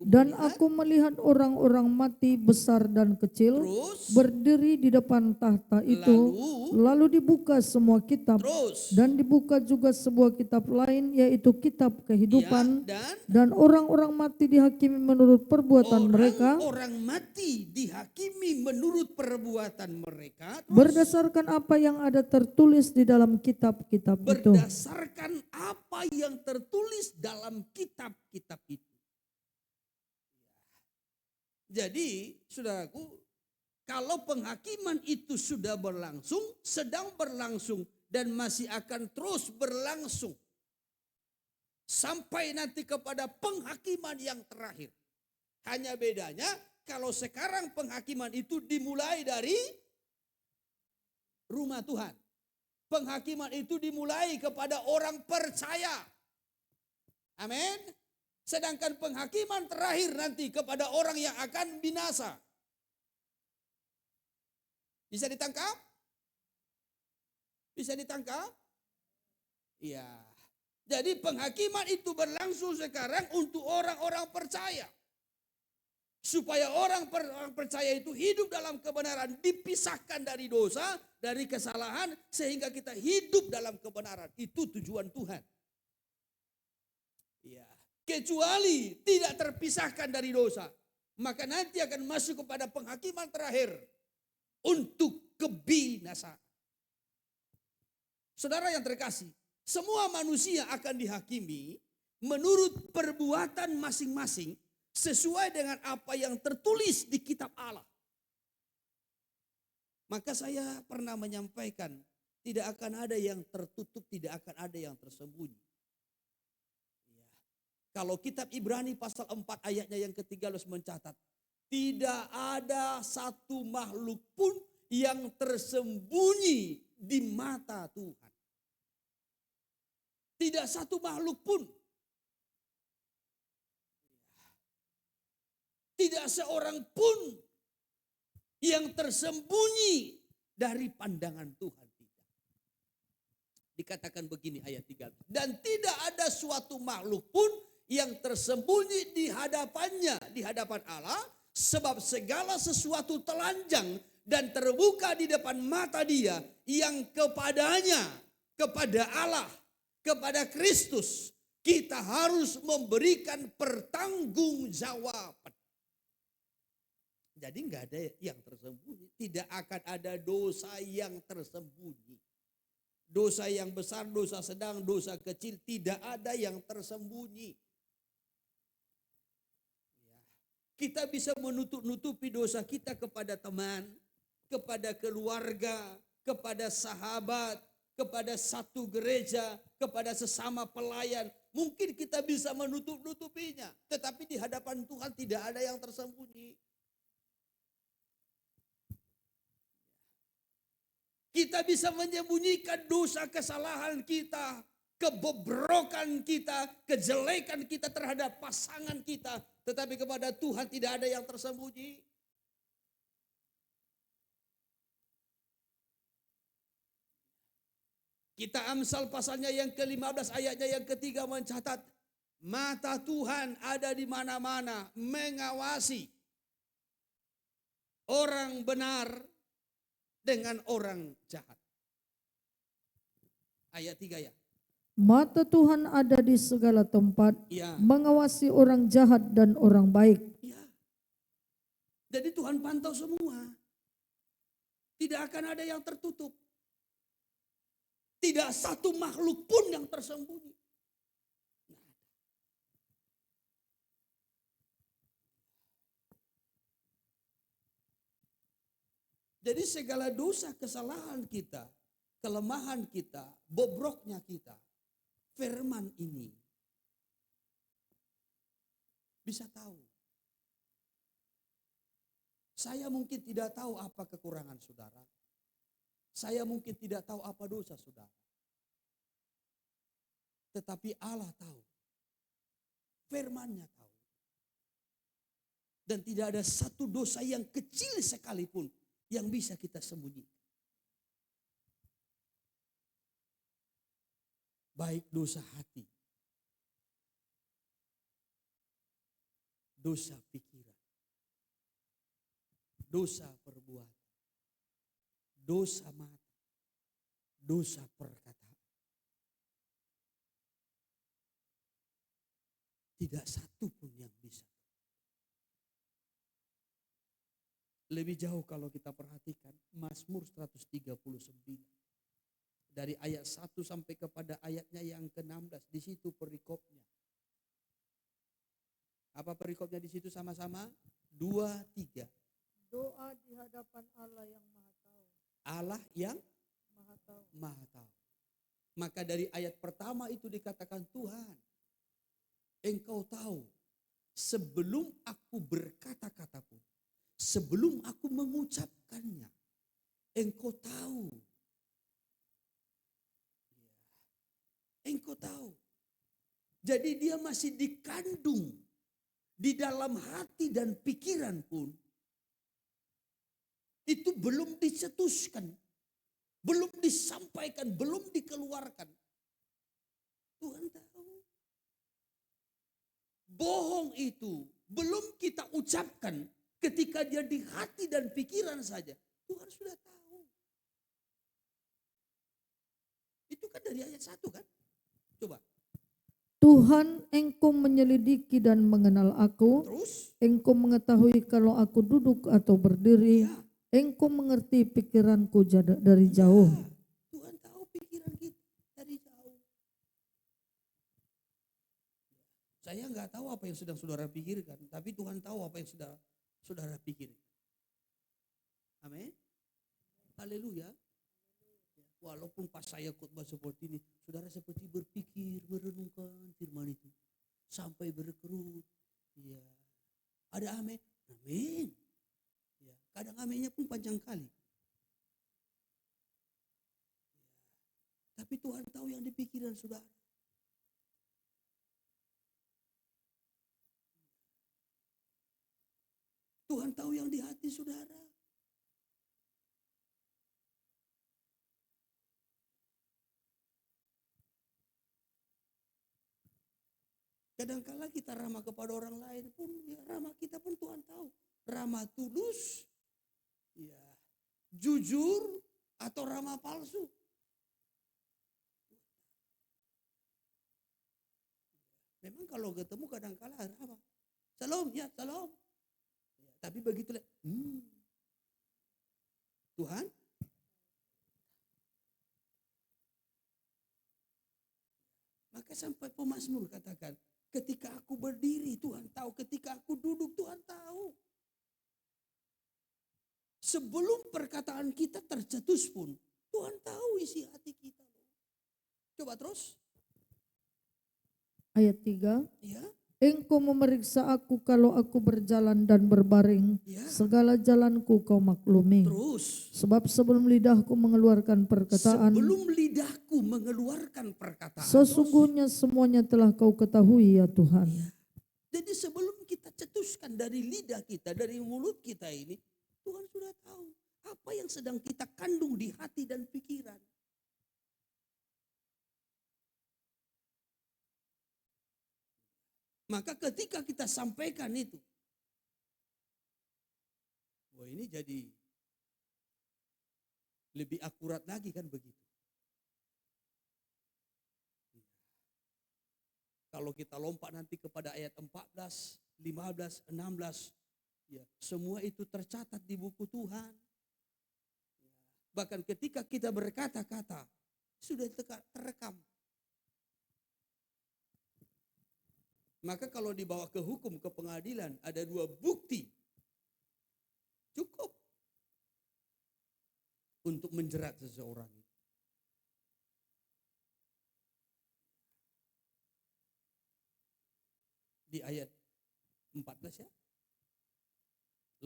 Dan aku melihat orang-orang mati besar dan kecil terus, berdiri di depan tahta itu. Lalu dibuka semua kitab. Terus, dan dibuka juga sebuah kitab lain, yaitu kitab kehidupan. Ya, dan orang-orang mati dihakimi menurut perbuatan mereka. Orang mati dihakimi menurut perbuatan mereka. Terus, berdasarkan apa yang ada tertulis di dalam kitab-kitab itu. Berdasarkan apa yang tertulis dalam kitab-kitab itu. Jadi, saudaraku, kalau penghakiman itu sudah berlangsung, sedang berlangsung, dan masih akan terus berlangsung sampai nanti kepada penghakiman yang terakhir. Hanya bedanya kalau sekarang penghakiman itu dimulai dari rumah Tuhan. Penghakiman itu dimulai kepada orang percaya. Amin. Sedangkan penghakiman terakhir nanti kepada orang yang akan binasa. Bisa ditangkap? Bisa ditangkap? Iya. Jadi penghakiman itu berlangsung sekarang untuk orang-orang percaya. Supaya orang percaya itu hidup dalam kebenaran, dipisahkan dari dosa, dari kesalahan, sehingga kita hidup dalam kebenaran. Itu tujuan Tuhan. Iya. Kecuali tidak terpisahkan dari dosa, maka nanti akan masuk kepada penghakiman terakhir untuk kebinasaan. Saudara yang terkasih, semua manusia akan dihakimi menurut perbuatan masing-masing sesuai dengan apa yang tertulis di kitab Allah. Maka saya pernah menyampaikan, tidak akan ada yang tertutup, tidak akan ada yang tersembunyi. Kalau kitab Ibrani pasal 4 ayatnya yang ke-13 mencatat, tidak ada satu makhluk pun yang tersembunyi di mata Tuhan. Tidak satu makhluk pun. Tidak seorang pun yang tersembunyi dari pandangan Tuhan. Dikatakan begini ayat 3. Dan tidak ada suatu makhluk pun yang tersembunyi di hadapannya, di hadapan Allah, sebab segala sesuatu telanjang dan terbuka di depan mata Dia yang kepadanya, kepada Allah, kepada Kristus, kita harus memberikan pertanggungjawaban. Jadi enggak ada yang tersembunyi, tidak akan ada dosa yang tersembunyi. Dosa yang besar, dosa sedang, dosa kecil, tidak ada yang tersembunyi. Kita bisa menutup-nutupi dosa kita kepada teman, kepada keluarga, kepada sahabat, kepada satu gereja, kepada sesama pelayan. Mungkin kita bisa menutup-nutupinya, tetapi di hadapan Tuhan tidak ada yang tersembunyi. Kita bisa menyembunyikan dosa kesalahan kita, kebobrokan kita, kejelekan kita terhadap pasangan kita. Tetapi kepada Tuhan tidak ada yang tersembunyi. Kita Amsal pasalnya yang ke-15 ayatnya yang ke-3 mencatat. Mata Tuhan ada di mana-mana mengawasi orang benar dengan orang jahat. Ayat 3 ya. Mata Tuhan ada di segala tempat, Ya. mengawasi orang jahat dan orang baik. Ya. Jadi Tuhan pantau semua. Tidak akan ada yang tertutup. Tidak satu makhluk pun yang tersembunyi. Jadi segala dosa, kesalahan kita, kelemahan kita, bobroknya kita, firman ini bisa tahu. Saya mungkin tidak tahu apa kekurangan saudara. Saya mungkin tidak tahu apa dosa saudara. Tetapi Allah tahu. Firman-Nya tahu. Dan tidak ada satu dosa yang kecil sekalipun yang bisa kita sembunyikan. Baik dosa hati, dosa pikiran, dosa perbuatan, dosa mata, dosa perkataan. Tidak satu pun yang bisa. Lebih jauh kalau kita perhatikan Mazmur 139. Dari ayat 1 sampai kepada ayatnya yang ke-16. Di situ perikopnya. Apa perikopnya di situ sama-sama? 2, 3. Doa di hadapan Allah yang Maha Tahu. Allah yang Maha Tahu. Maha Tahu. Maka dari ayat pertama itu dikatakan, Tuhan, Engkau tahu sebelum aku berkata-kata pun, sebelum aku mengucapkannya, Engkau tahu. Engkau tahu. Jadi dia masih dikandung di dalam hati dan pikiran pun. Itu belum dicetuskan. Belum disampaikan, belum dikeluarkan. Tuhan tahu. Bohong itu belum kita ucapkan ketika dia di hati dan pikiran saja. Tuhan sudah tahu. Itu kan dari ayat 1 kan? Coba. Tuhan, Engkau menyelidiki dan mengenal aku. Terus? Engkau mengetahui kalau aku duduk atau berdiri. Ya. Engkau mengerti pikiranku dari jauh. Ya, Tuhan tahu pikiran kita dari jauh. Saya nggak tahu apa yang sedang saudara pikirkan, tapi Tuhan tahu apa yang sudah saudara pikirkan. Amin. Haleluya. Walaupun pas saya khotbah seperti ini, saudara seperti berpikir, merenungkan firman itu. Sampai berkerut. Ya. Ada amin? Amin. Ya. Kadang aminnya pun panjang kali. Ya. Tapi Tuhan tahu yang di pikiran saudara. Tuhan tahu yang di hati saudara. Kadangkala kita ramah kepada orang lain pun, ya ramah kita pun Tuhan tahu. Ramah tulus, ya jujur atau ramah palsu. Memang kalau ketemu kadangkala ramah. Salam, ya salam. Ya, tapi begitu Tuhan. Maka sampai pemazmur katakan, ketika aku berdiri Tuhan tahu, ketika aku duduk Tuhan tahu. Sebelum perkataan kita tercetus pun, Tuhan tahu isi hati kita. Coba terus. Ayat 3. Ya. Engkau memeriksa aku kalau aku berjalan dan berbaring. Ya. Segala jalanku kau maklumi. Terus. Sebab sebelum lidahku mengeluarkan perkataan, sebelum lidahku mengeluarkan perkataan, sesungguhnya semuanya telah kau ketahui ya Tuhan. Ya. Jadi sebelum kita cetuskan dari lidah kita, dari mulut kita ini, Tuhan sudah tahu apa yang sedang kita kandung di hati dan pikiran. Maka ketika kita sampaikan itu, wah ini jadi lebih akurat lagi kan begitu. Kalau kita lompat nanti kepada ayat 14, 15, 16, ya, semua itu tercatat di buku Tuhan. Bahkan ketika kita berkata-kata, sudah terekam. Maka kalau dibawa ke hukum, ke pengadilan, ada 2 bukti. Cukup. menjerat seseorang. Di ayat 14 ya.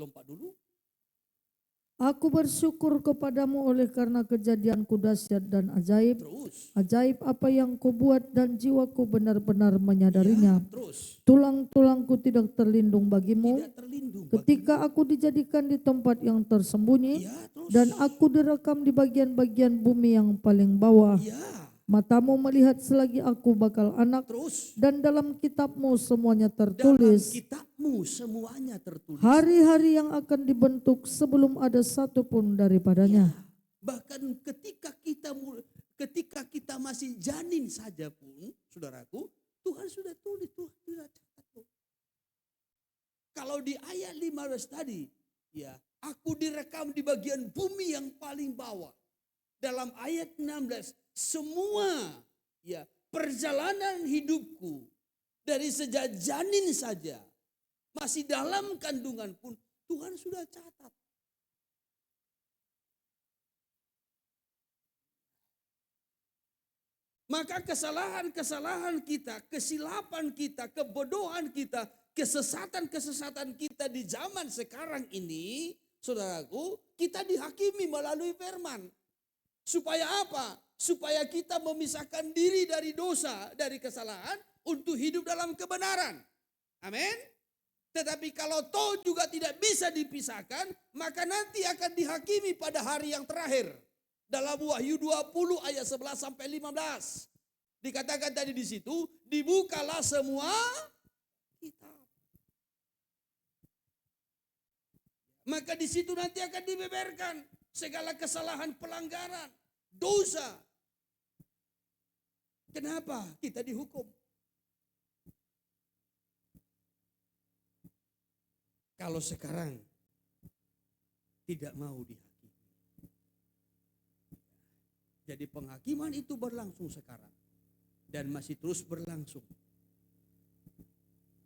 Lompat dulu. Aku bersyukur kepadamu oleh karena kejadianku dahsyat dan ajaib. Terus. Ajaib apa yang kau buat dan jiwaku benar-benar menyadarinya. Ya, terus. Tulang-tulangku tidak terlindung bagimu. Tidak terlindung Ketika bagimu. aku dijadikan di tempat yang tersembunyi Ya, terus. dan aku direkam di bagian-bagian bumi yang paling bawah. Ya. Matamu melihat selagi aku bakal anak. Terus. Dan dalam kitabmu semuanya Dalam tertulis. kitabmu semuanya tertulis. Hari-hari yang akan dibentuk sebelum ada satu pun daripadanya. Ya, bahkan ketika kita masih janin saja pun, saudaraku, Tuhan sudah tulis, Tuhan sudah catat. Kalau di ayat 15 tadi, ya, aku direkam di bagian bumi yang paling bawah. Dalam ayat 16, semua ya perjalanan hidupku dari sejak janin saja, masih dalam kandungan pun Tuhan sudah catat. Maka kesalahan-kesalahan kita, kesilapan kita, kebodohan kita, kesesatan-kesesatan kita di zaman sekarang ini, saudaraku, kita dihakimi melalui firman. Supaya apa? Supaya kita memisahkan diri dari dosa, dari kesalahan, untuk hidup dalam kebenaran. Amin. Tetapi kalau toh juga tidak bisa dipisahkan, maka nanti akan dihakimi pada hari yang terakhir. Dalam Wahyu 20 ayat 11 sampai 15. Dikatakan tadi di situ, dibukalah semua kitab. Maka di situ nanti akan dibeberkan segala kesalahan, pelanggaran, dosa. Kenapa kita dihukum? Kalau sekarang tidak mau dihakimi. Jadi penghakiman itu berlangsung sekarang dan masih terus berlangsung.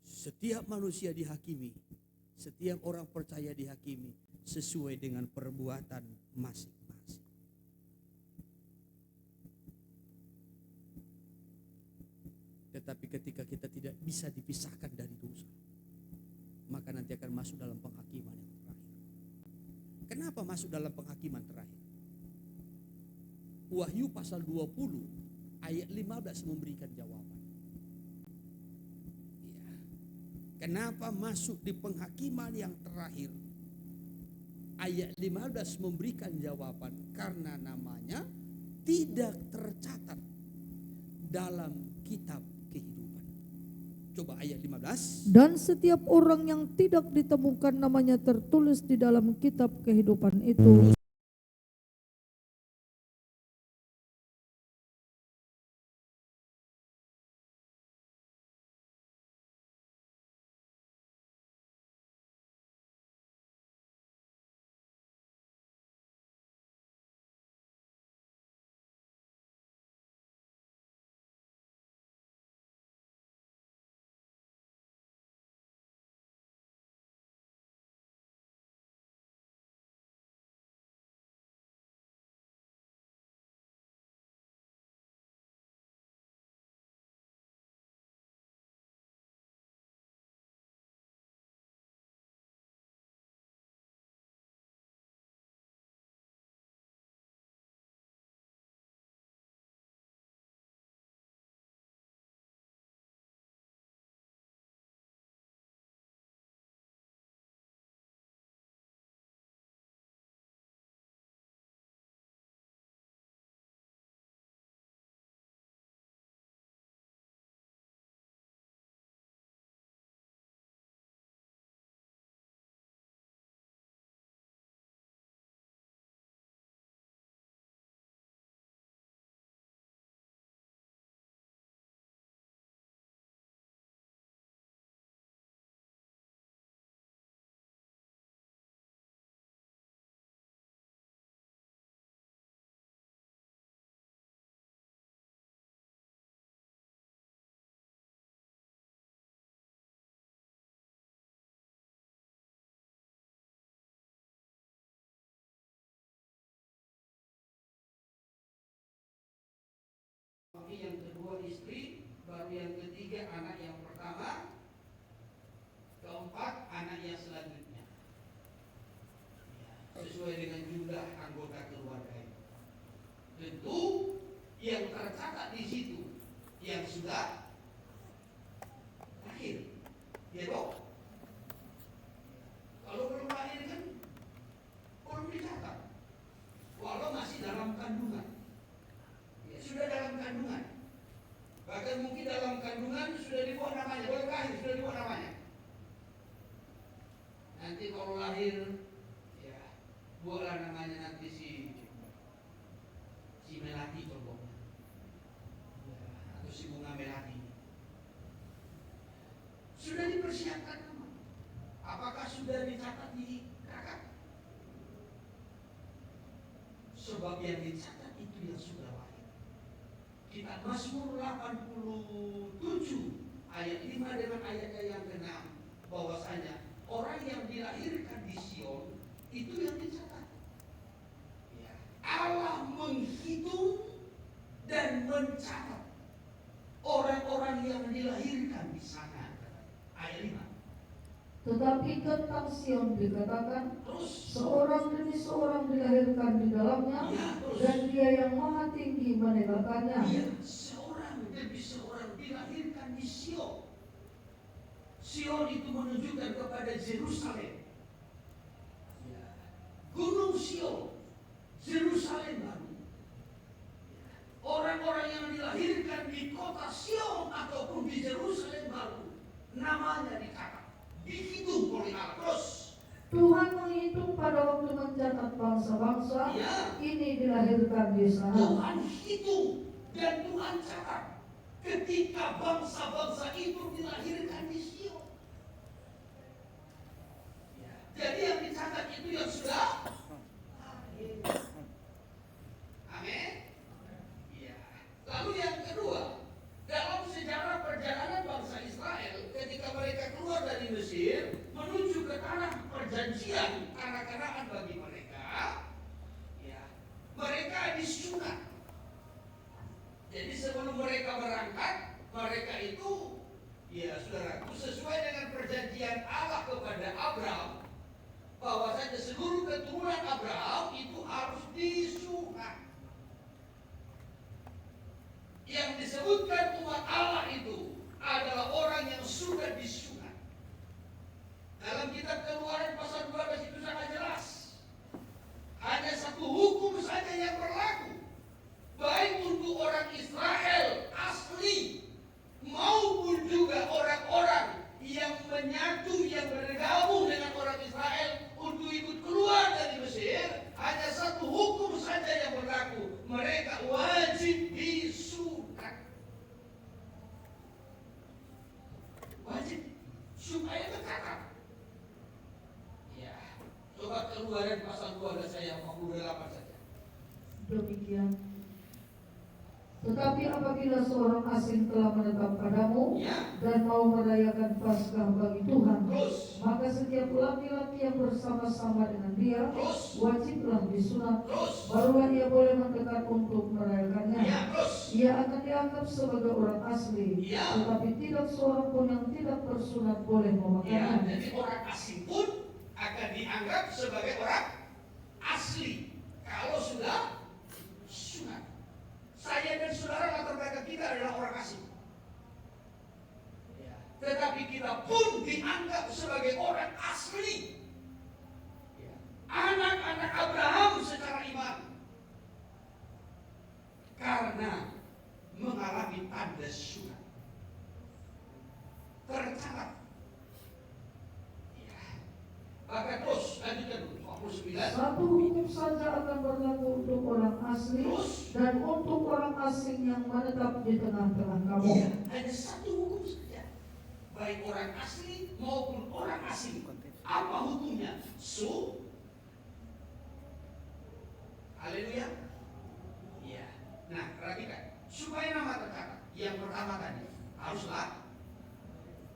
Setiap manusia dihakimi, setiap orang percaya dihakimi sesuai dengan perbuatan masing-masing. Tetapi ketika kita tidak bisa dipisahkan dari dosa, maka nanti akan masuk dalam penghakiman yang terakhir. Kenapa masuk dalam penghakiman terakhir? Wahyu pasal 20 ayat 15 memberikan jawaban. Ya. Kenapa masuk di penghakiman yang terakhir? Ayat 15 memberikan jawaban karena namanya tidak tercatat dalam kitab kehidupan. Coba ayat 15. Dan setiap orang yang tidak ditemukan namanya tertulis di dalam kitab kehidupan itu suami, yang kedua istri, baru yang ketiga anak yang pertama, keempat anak yang selanjutnya. Sesuai dengan jumlah anggota keluarga itu. Tentu yang tercatat di situ yang sudah lahir, ya dok. Kalau belum lahir kan belum dicatat. Walau masih dalam kandungan, ya, sudah dalam kandungan. Bahkan mungkin dalam kandungan sudah dibuat namanya, baru lahir sudah dibuat namanya. Nanti kalau lahir, ya buatlah namanya nanti si Melati contohnya, ya, atau si Bunga Melati. Sudah dipersiapkan nama. Apakah sudah dicatat di kakak? Sebab yang dicatat itu yang sudah lahir. Kitab Mazmur 87 ayat 5 dengan ayatnya yang ke-6, bahwasanya orang yang dilahirkan di Sion itu yang dicatat. Ya. Allah menghitung dan mencatat orang-orang yang dilahirkan di sana. Ayat 5. Tetapi tentang Sion dikatakan, Terus, seorang demi seorang dilahirkan di dalamnya, ya, dan dia yang maha tinggi menegakkannya. ya, seorang demi seorang dilahirkan di Sion. Sion itu menunjukkan kepada Yerusalem. Ya. Gunung Sion, Yerusalem baru. Ya. Orang-orang yang dilahirkan di kota Sion ataupun di Yerusalem baru, namanya dicatat, dihitung oleh Allah. Terus Tuhan menghitung pada waktu mencatat bangsa-bangsa, ya, ini dilahirkan di sana. Tuhan hitung dan Tuhan catat ketika bangsa-bangsa itu dilahirkan di Sion. Ya. Jadi yang dicatat itu yang sudah lahir. Amin. Ya. Lalu yang kedua, dalam sejarah perjalanan bangsa Israel ketika mereka keluar dari Mesir menuju ke tanah perjanjian, tanah Kanaan bagi mereka, ya, mereka disunat. Jadi sebelum mereka berangkat, mereka itu, ya saudaraku, sesuai dengan perjanjian Allah kepada Abraham, bahwasanya seluruh keturunan Abraham itu harus disunat. Yang disebutkan umat Allah itu adalah orang yang sudah disunat. Dalam kitab Keluaran pasal 12 itu sangat jelas. Hanya satu hukum saja yang berlaku, baik untuk orang Israel asli maupun juga orang-orang yang menyatu, yang bergabung dengan orang Israel untuk ikut keluar dari Mesir. Hanya satu hukum saja yang berlaku, mereka wajib disunat. Wajib, supaya tercatat. Ya, coba Keluaran pasal 12 ayat 48 saja. Demikian. Tetapi apabila seorang asing telah menetap padamu, Ya. dan mau merayakan Paskah bagi Tuhan, Terus, maka setiap laki-laki yang bersama-sama dengan dia terus, wajiblah disunat. terus, Barulah ia boleh mendekat untuk merayakannya. ya, terus, Ia akan dianggap sebagai orang asli, ya. tetapi tidak seorang pun yang tidak bersunat boleh Ya, memakannya. jadi orang asing pun akan dianggap sebagai orang asli kalau sudah sunat. Saya dan saudara latar belakang kita adalah orang asing. Ya. Tetapi kita pun dianggap sebagai orang asli. Ya. Anak-anak Abraham secara iman. Karena mengalami tanda sunat. Tercatat. Ya. Bahkan terus lanjutkan dulu 49. Satu hukum saja akan berlaku untuk orang asli Terus, dan untuk orang asing yang menetap di tengah-tengah kamu. iya, hanya satu hukum saja. Baik orang asli maupun orang asing. Apa hukumnya? Haleluya. Iya. Nah, perhatikan. Supaya nama tercatat. Yang pertama tadi haruslah.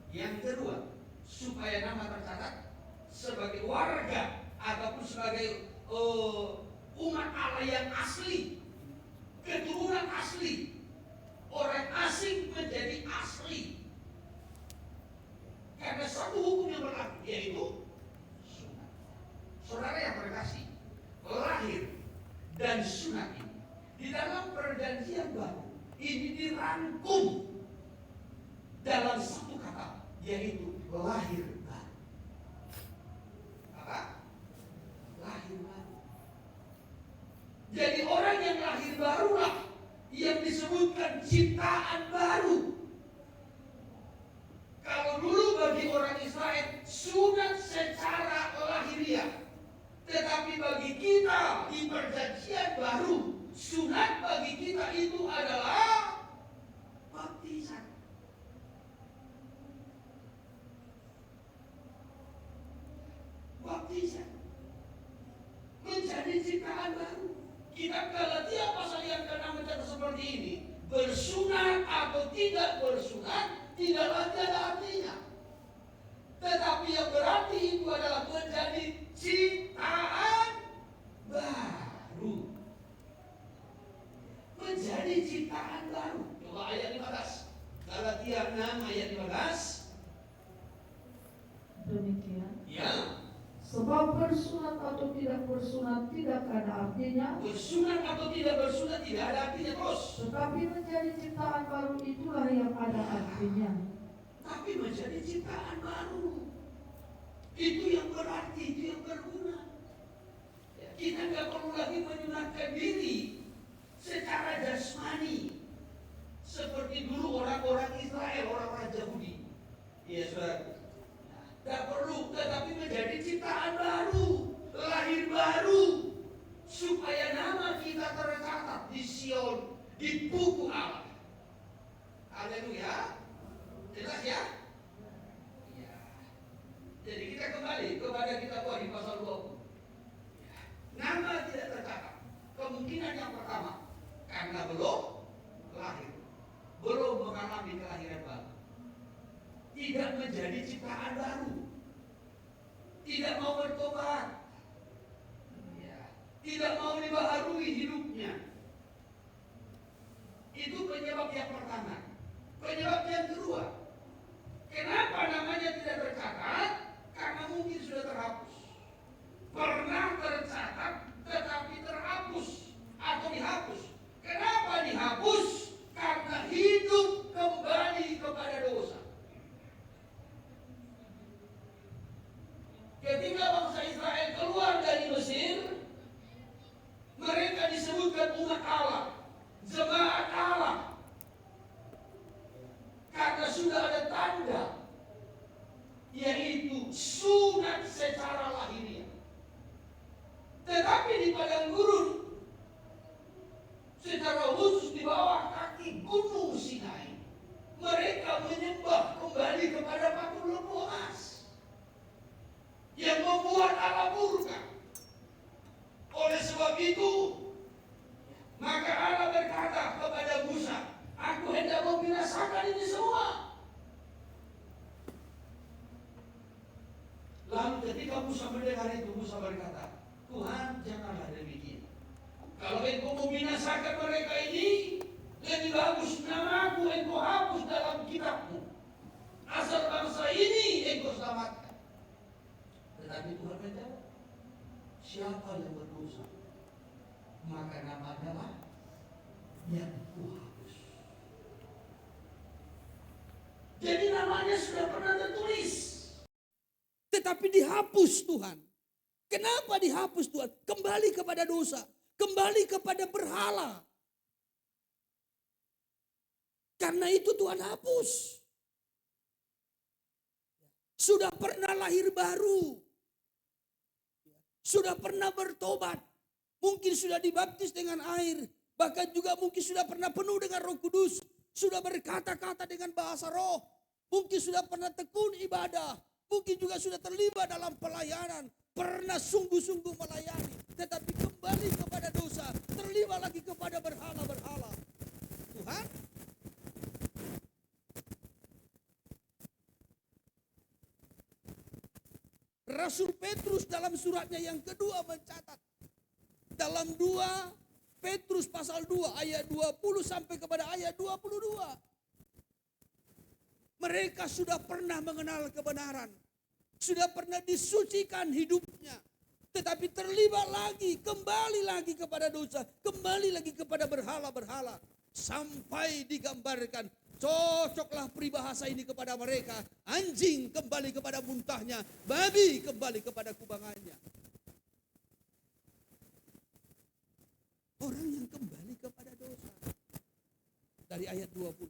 Yang kedua, supaya nama tercatat sebagai warga ataupun sebagai umat Allah yang asli, keturunan asli, orang asing menjadi asli. Karena satu hukum yang berlaku, yaitu sunat. Saudara yang terkasih, lahir dan sunat ini di dalam perjanjian baru ini dirangkum dalam satu kata, yaitu lahir baru. Apa? Lahir baru. Jadi orang yang lahir barulah yang disebutkan ciptaan baru. Kalau dulu bagi orang Israel sunat secara lahiriah, tetapi bagi kita di perjanjian baru, sunat bagi kita itu adalah baptisan. Baptisan menjadi ciptaan baru. Kitab Galatia pasal yang ke-6 mencatat seperti ini, bersunat atau tidak bersunat tidak lagi ada artinya. Tetapi yang berarti itu adalah menjadi ciptaan baru. Menjadi ciptaan baru. Coba ayat 15. Galatia 6 ayat 15. Demikian. Ya. Sebab bersunat atau tidak bersunat tidak ada artinya. Bersunat atau tidak bersunat tidak ada artinya terus. Tetapi menjadi ciptaan baru itulah yang ada artinya. Tapi menjadi ciptaan baru. Itu yang berarti, itu yang berguna. Kita nggak perlu lagi menyunatkan diri secara jasmani seperti dulu orang-orang Israel, orang-orang Yahudi. Iya, saudara. Tidak perlu, tetapi menjadi ciptaan baru, lahir baru, supaya nama kita tercatat di Sion, di buku Allah. Haleluya. Jelas ya? Ya. Jadi kita kembali kepada kitab Wahyu pasal 20. Ya. Nama tidak tercatat. Kemungkinan yang pertama, karena belum lahir, belum mengalami kelahiran baru. Tidak menjadi ciptaan baru, tidak mau bertobat, ya, tidak mau dibaharui hidupnya. Itu penyebab yang pertama. Penyebab yang kedua, kenapa namanya tidak tercatat? Karena mungkin sudah terhapus. Pernah tercatat tetapi terhapus atau dihapus. Kenapa dihapus? Karena hidup kembali kepada dosa. Ketika bangsa Israel keluar dari Mesir, mereka disebutkan umat Allah, jemaat Allah, karena sudah ada tanda, yaitu sunat secara lahiriah. Tetapi di padang gurun, secara khusus di bawah kaki gunung Sinai, mereka menyembah kembali kepada patung lembu emas yang membuat Allah murka. Oleh sebab itu, maka Allah berkata kepada Musa, aku hendak membinasakan ini semua. Lalu ketika Musa mendengar itu, Musa berkata, Tuhan, janganlah demikian. Kalau engkau membinasakan mereka ini, lebih bagus namaku engkau hapus dalam kitabmu. Asal bangsa ini engkau selamatkan. Tetapi Tuhan menjawab, siapa yang berdosa, maka namanya lah yang kuhapus. Jadi namanya sudah pernah tertulis, tetapi dihapus Tuhan. Kenapa dihapus Tuhan? Kembali kepada dosa, kembali kepada berhala. Karena itu Tuhan hapus. Sudah pernah lahir baru, sudah pernah bertobat, mungkin sudah dibaptis dengan air, bahkan juga mungkin sudah pernah penuh dengan Roh Kudus, sudah berkata-kata dengan bahasa roh, mungkin sudah pernah tekun ibadah, mungkin juga sudah terlibat dalam pelayanan, pernah sungguh-sungguh melayani, tetapi kembali kepada dosa, terlibat lagi kepada berhala-berhala. Tuhan, Rasul Petrus dalam suratnya yang kedua mencatat dalam 2 Petrus pasal 2 ayat 20 sampai kepada ayat 22. Mereka sudah pernah mengenal kebenaran. Sudah pernah disucikan hidupnya. Tetapi terlibat lagi, kembali lagi kepada dosa. Kembali lagi kepada berhala-berhala. Sampai digambarkan, cocoklah peribahasa ini kepada mereka. Anjing kembali kepada muntahnya, babi kembali kepada kubangannya. Orang yang kembali kepada dosa. Dari ayat 20.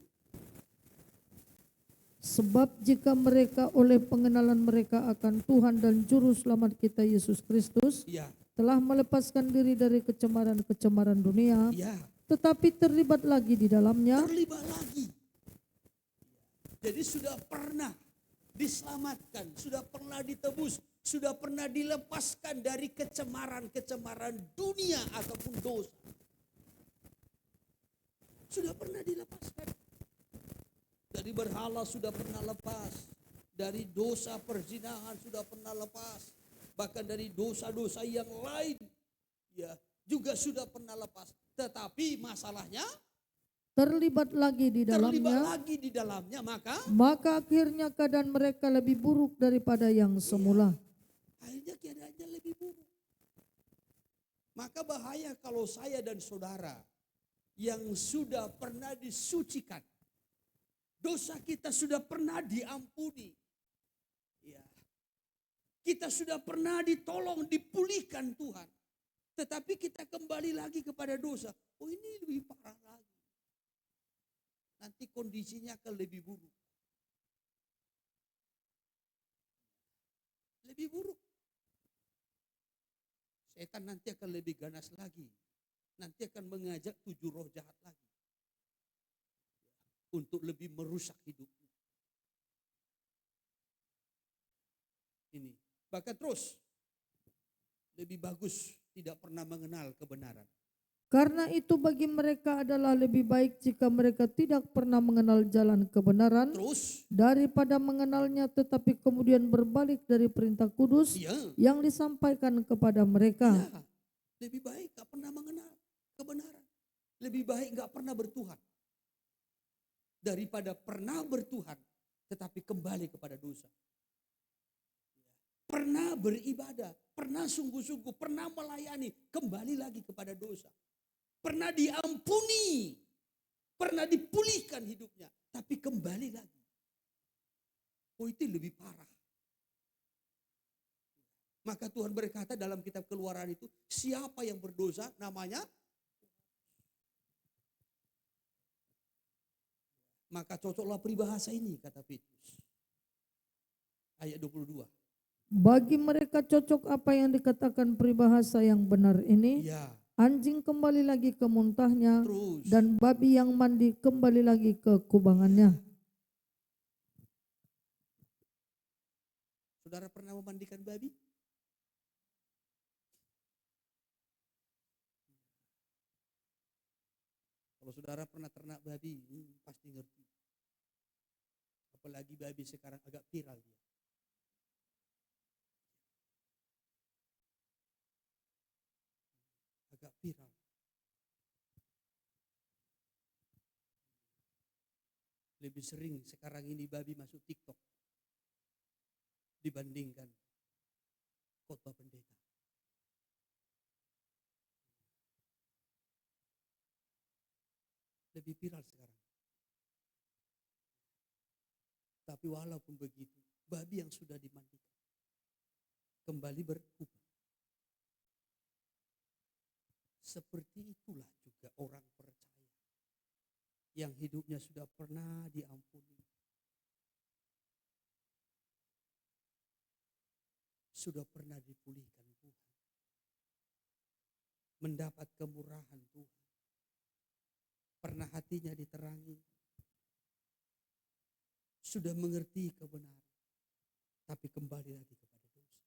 Sebab jika mereka oleh pengenalan mereka akan Tuhan dan Juru Selamat kita Yesus Kristus Ya, telah melepaskan diri dari kecemaran-kecemaran dunia, ya, tetapi terlibat lagi di dalamnya, terlibat lagi. Jadi sudah pernah diselamatkan, sudah pernah ditebus, sudah pernah dilepaskan dari kecemaran-kecemaran dunia ataupun dosa. Sudah pernah dilepaskan. Dari berhala sudah pernah lepas. Dari dosa perzinahan sudah pernah lepas. Bahkan dari dosa-dosa yang lain ya juga sudah pernah lepas. Tetapi masalahnya terlibat lagi di dalamnya, maka akhirnya keadaan mereka lebih buruk daripada yang semula. Akhirnya keadaannya lebih buruk. Maka bahaya kalau saya dan saudara yang sudah pernah disucikan, dosa kita sudah pernah diampuni, ya, kita sudah pernah ditolong, dipulihkan Tuhan, tetapi kita kembali lagi kepada dosa. Oh, ini lebih parah lagi. Nanti kondisinya akan lebih buruk. Lebih buruk. Setan nanti akan lebih ganas lagi. Nanti akan mengajak 7 roh jahat lagi. Untuk lebih merusak hidupnya. Ini. Bahkan terus. Lebih bagus tidak pernah mengenal kebenaran. Karena itu bagi mereka adalah lebih baik jika mereka tidak pernah mengenal jalan kebenaran Terus daripada mengenalnya tetapi kemudian berbalik dari perintah kudus yang disampaikan kepada mereka. Ya, lebih baik gak pernah mengenal kebenaran. Lebih baik gak pernah bertuhan. Daripada pernah bertuhan tetapi kembali kepada dosa. Pernah beribadah, pernah sungguh-sungguh, pernah melayani, kembali lagi kepada dosa. Pernah diampuni, pernah dipulihkan hidupnya, tapi kembali lagi. Oh, itu lebih parah. Maka Tuhan berkata dalam kitab Keluaran itu, siapa yang berdosa namanya? Maka cocoklah peribahasa ini, kata Petrus. Ayat 22. Bagi mereka cocok apa yang dikatakan peribahasa yang benar ini. Ya. Anjing kembali lagi ke muntahnya, Terus. dan babi yang mandi kembali lagi ke kubangannya. Saudara pernah memandikan babi? Kalau saudara pernah ternak babi, pasti ngerti. Apalagi babi sekarang agak viral dia. Agak viral. Lebih sering sekarang ini babi masuk TikTok dibandingkan khotbah pendeta. Lebih viral sekarang. Tapi walaupun begitu, babi yang sudah dimandikan kembali berkubang. Seperti itulah juga orang percaya yang hidupnya sudah pernah diampuni, sudah pernah dipulihkan Tuhan, mendapat kemurahan Tuhan, pernah hatinya diterangi, sudah mengerti kebenaran, tapi kembali lagi kepada dosa.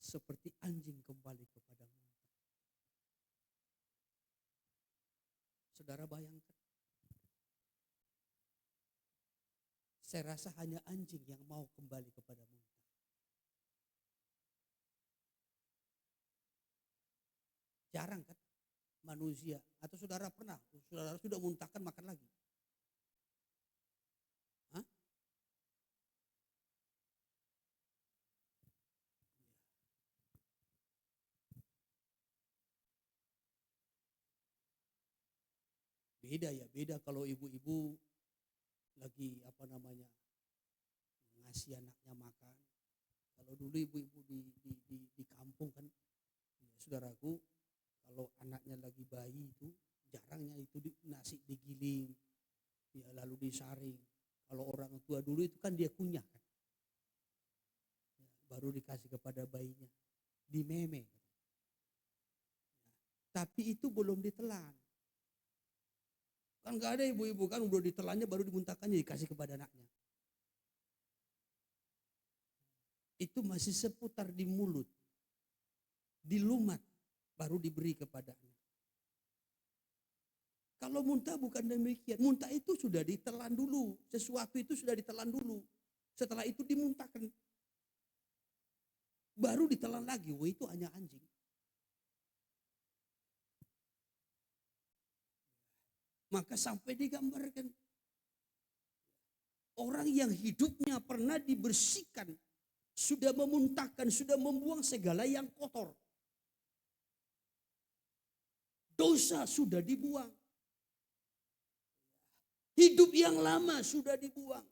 Seperti anjing kembali kepada muntah. Saudara bayangkan, saya rasa hanya anjing yang mau kembali kepada muntah. Jarang kan? manusia. Atau saudara pernah, saudara sudah muntahkan makan lagi? Hah? Beda ya, beda kalau ibu-ibu lagi ngasih anaknya makan. Kalau dulu ibu-ibu di kampung kan, ya, saudaraku, kalau anaknya lagi bayi itu jarangnya itu nasi digiling, ya, lalu disaring. Kalau orang tua dulu itu kan dia kunyah kan, ya, baru dikasih kepada bayinya, dimeme. Ya. Tapi itu belum ditelan. Kan gak ada ibu-ibu kan udah ditelannya baru dimuntahkannya dikasih kepada anaknya. Itu masih seputar di mulut, dilumat, baru diberi kepada anak. Kalau muntah bukan demikian, muntah itu sudah ditelan dulu, sesuatu itu sudah ditelan dulu. Setelah itu dimuntahkan, baru ditelan lagi, wah itu hanya anjing. Maka sampai digambarkan, orang yang hidupnya pernah dibersihkan, sudah memuntahkan, sudah membuang segala yang kotor. Dosa sudah dibuang. Hidup yang lama sudah dibuang.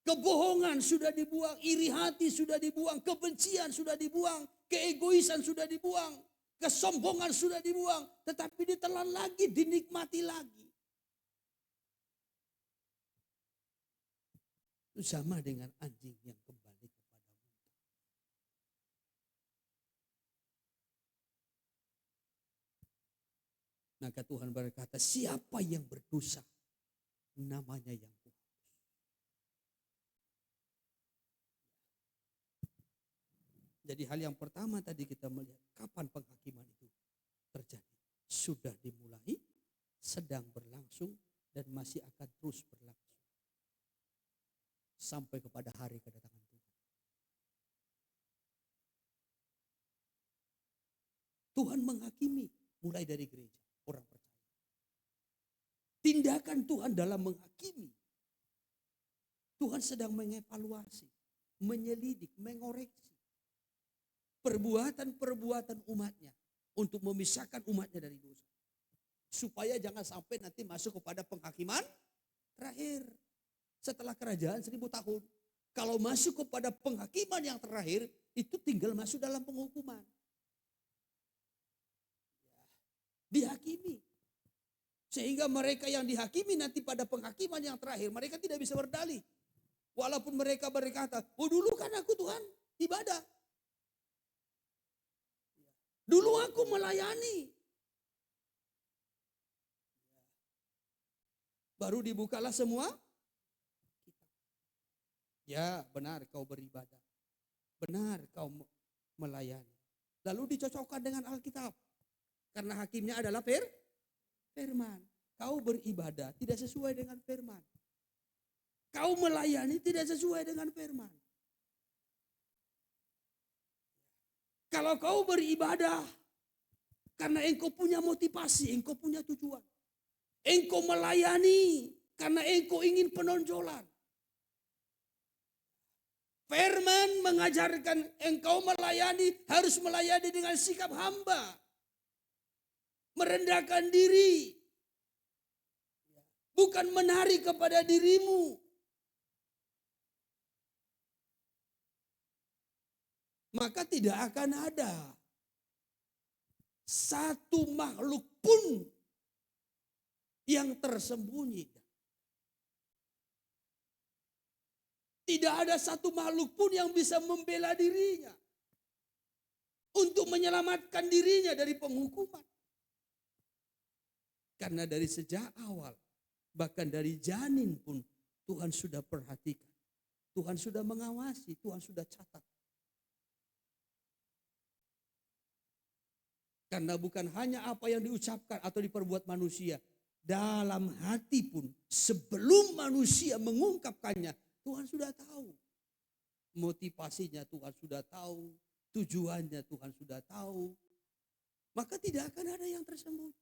Kebohongan sudah dibuang, iri hati sudah dibuang, kebencian sudah dibuang, keegoisan sudah dibuang, kesombongan sudah dibuang, tetapi ditelan lagi, dinikmati lagi. Itu sama dengan anjing yang kembali kepada muntah. Maka Tuhan berkata, siapa yang berdosa, namanya yang kuhapus. Jadi hal yang pertama tadi kita melihat, kapan penghakiman itu terjadi? Sudah dimulai, sedang berlangsung, dan masih akan terus berlangsung. Sampai kepada hari kedatangan Tuhan. Tuhan menghakimi mulai dari gereja, orang percaya. Tindakan Tuhan dalam menghakimi. Tuhan sedang mengevaluasi, menyelidik, mengoreksi perbuatan-perbuatan umatnya untuk memisahkan umatnya dari dosa. Supaya jangan sampai nanti masuk kepada penghakiman terakhir. Setelah kerajaan 1000 tahun. Kalau masuk kepada penghakiman yang terakhir, itu tinggal masuk dalam penghukuman. Dihakimi. Sehingga mereka yang dihakimi nanti pada penghakiman yang terakhir, mereka tidak bisa berdalih. Walaupun mereka berkata, oh dulu kan aku Tuhan ibadah. Dulu aku melayani. Baru dibukalah semua. Ya benar kau beribadah. Benar kau melayani. Lalu dicocokkan dengan Alkitab. Karena hakimnya adalah firman. Kau beribadah tidak sesuai dengan firman. Kau melayani tidak sesuai dengan firman. Kalau kau beribadah karena engkau punya motivasi, engkau punya tujuan. Engkau melayani karena engkau ingin penonjolan. Firman mengajarkan engkau melayani harus melayani dengan sikap hamba. Merendahkan diri. Bukan menarik kepada dirimu. Maka tidak akan ada satu makhluk pun yang tersembunyi. Tidak ada satu makhluk pun yang bisa membela dirinya untuk menyelamatkan dirinya dari penghukuman. Karena dari sejak awal, bahkan dari janin pun Tuhan sudah perhatikan. Tuhan sudah mengawasi, Tuhan sudah catat. Karena bukan hanya apa yang diucapkan atau diperbuat manusia. Dalam hati pun sebelum manusia mengungkapkannya, Tuhan sudah tahu. Motivasinya Tuhan sudah tahu. Tujuannya Tuhan sudah tahu. maka tidak akan ada yang tersembunyi.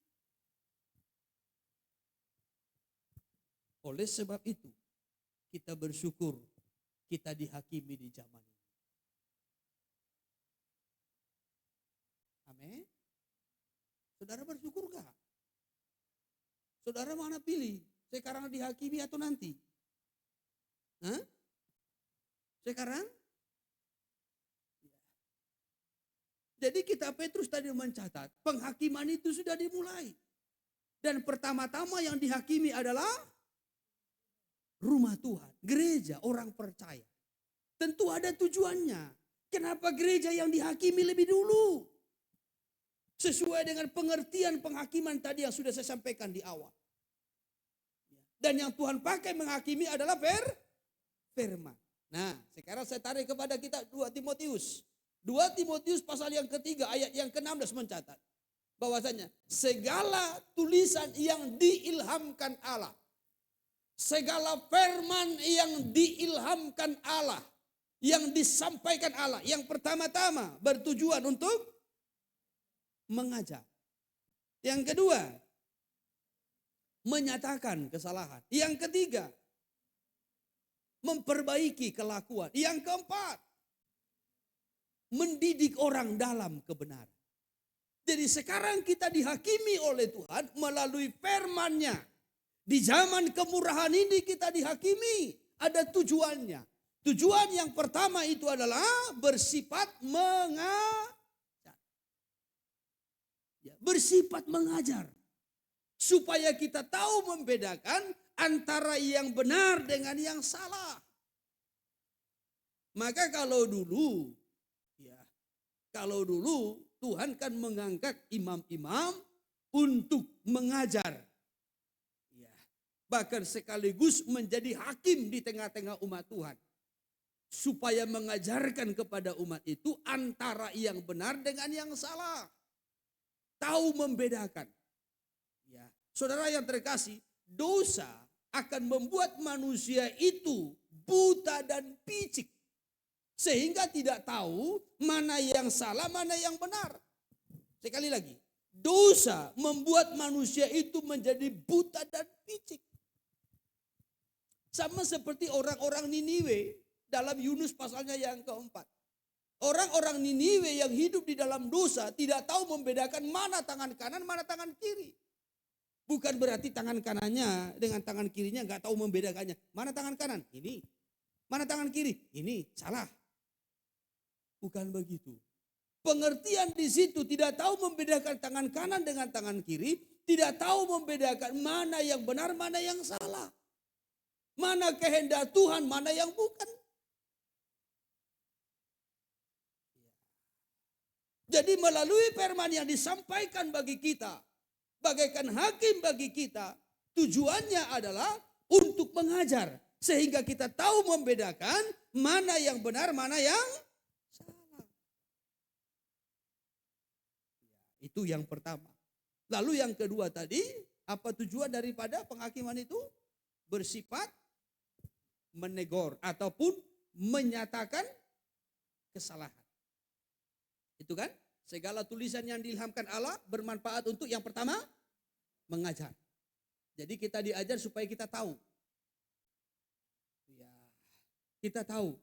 Oleh sebab itu, kita bersyukur kita dihakimi di zaman ini. Amin. Saudara bersyukur gak? Saudara mana pilih? Sekarang dihakimi atau nanti? Hah? Sekarang? Jadi kita Petrus tadi mencatat, penghakiman itu sudah dimulai. Dan pertama-tama yang dihakimi adalah rumah Tuhan, gereja, orang percaya. Tentu ada tujuannya. Kenapa gereja yang dihakimi lebih dulu? Sesuai dengan pengertian penghakiman tadi yang sudah saya sampaikan di awal. Dan yang Tuhan pakai menghakimi adalah firman. Nah, sekarang saya tarik kepada kita 2 Timotius. 2 Timotius pasal yang ketiga ayat yang ke-16 mencatat bahwasanya segala tulisan yang diilhamkan Allah, segala firman yang diilhamkan Allah, yang disampaikan Allah, yang pertama-tama bertujuan untuk mengajar. Yang kedua, menyatakan kesalahan. Yang ketiga, memperbaiki kelakuan. Yang keempat, mendidik orang dalam kebenaran. Jadi sekarang kita dihakimi oleh Tuhan melalui firman-Nya. Di zaman kemurahan ini kita dihakimi, ada tujuannya. Tujuan yang pertama itu adalah bersifat mengajar. Bersifat mengajar. Supaya kita tahu membedakan antara yang benar dengan yang salah. Maka kalau dulu Tuhan kan mengangkat imam-imam untuk mengajar. Bahkan sekaligus menjadi hakim di tengah-tengah umat Tuhan. Supaya mengajarkan kepada umat itu antara yang benar dengan yang salah. Tahu membedakan. Saudara yang terkasih, dosa akan membuat manusia itu buta dan picik. Sehingga tidak tahu mana yang salah, mana yang benar. Sekali lagi, dosa membuat manusia itu menjadi buta dan picik. Sama seperti orang-orang Niniwe dalam Yunus pasalnya yang keempat. Orang-orang Niniwe yang hidup di dalam dosa tidak tahu membedakan mana tangan kanan, mana tangan kiri. Bukan berarti tangan kanannya dengan tangan kirinya nggak tahu membedakannya. Mana tangan kanan? Ini. Mana tangan kiri? Ini. Salah. Bukan begitu. Pengertian di situ tidak tahu membedakan tangan kanan dengan tangan kiri. Tidak tahu membedakan mana yang benar, mana yang salah. Mana kehendak Tuhan, mana yang bukan. Jadi melalui firman yang disampaikan bagi kita, bagaikan hakim bagi kita, tujuannya adalah untuk mengajar. Sehingga kita tahu membedakan mana yang benar, mana yang salah. Itu yang pertama. Lalu yang kedua tadi, apa tujuan daripada penghakiman itu? Bersifat menegor ataupun menyatakan kesalahan. Itu kan? Segala tulisan yang diilhamkan Allah bermanfaat untuk yang pertama, mengajar. Jadi kita diajar supaya kita tahu. Ya, kita tahu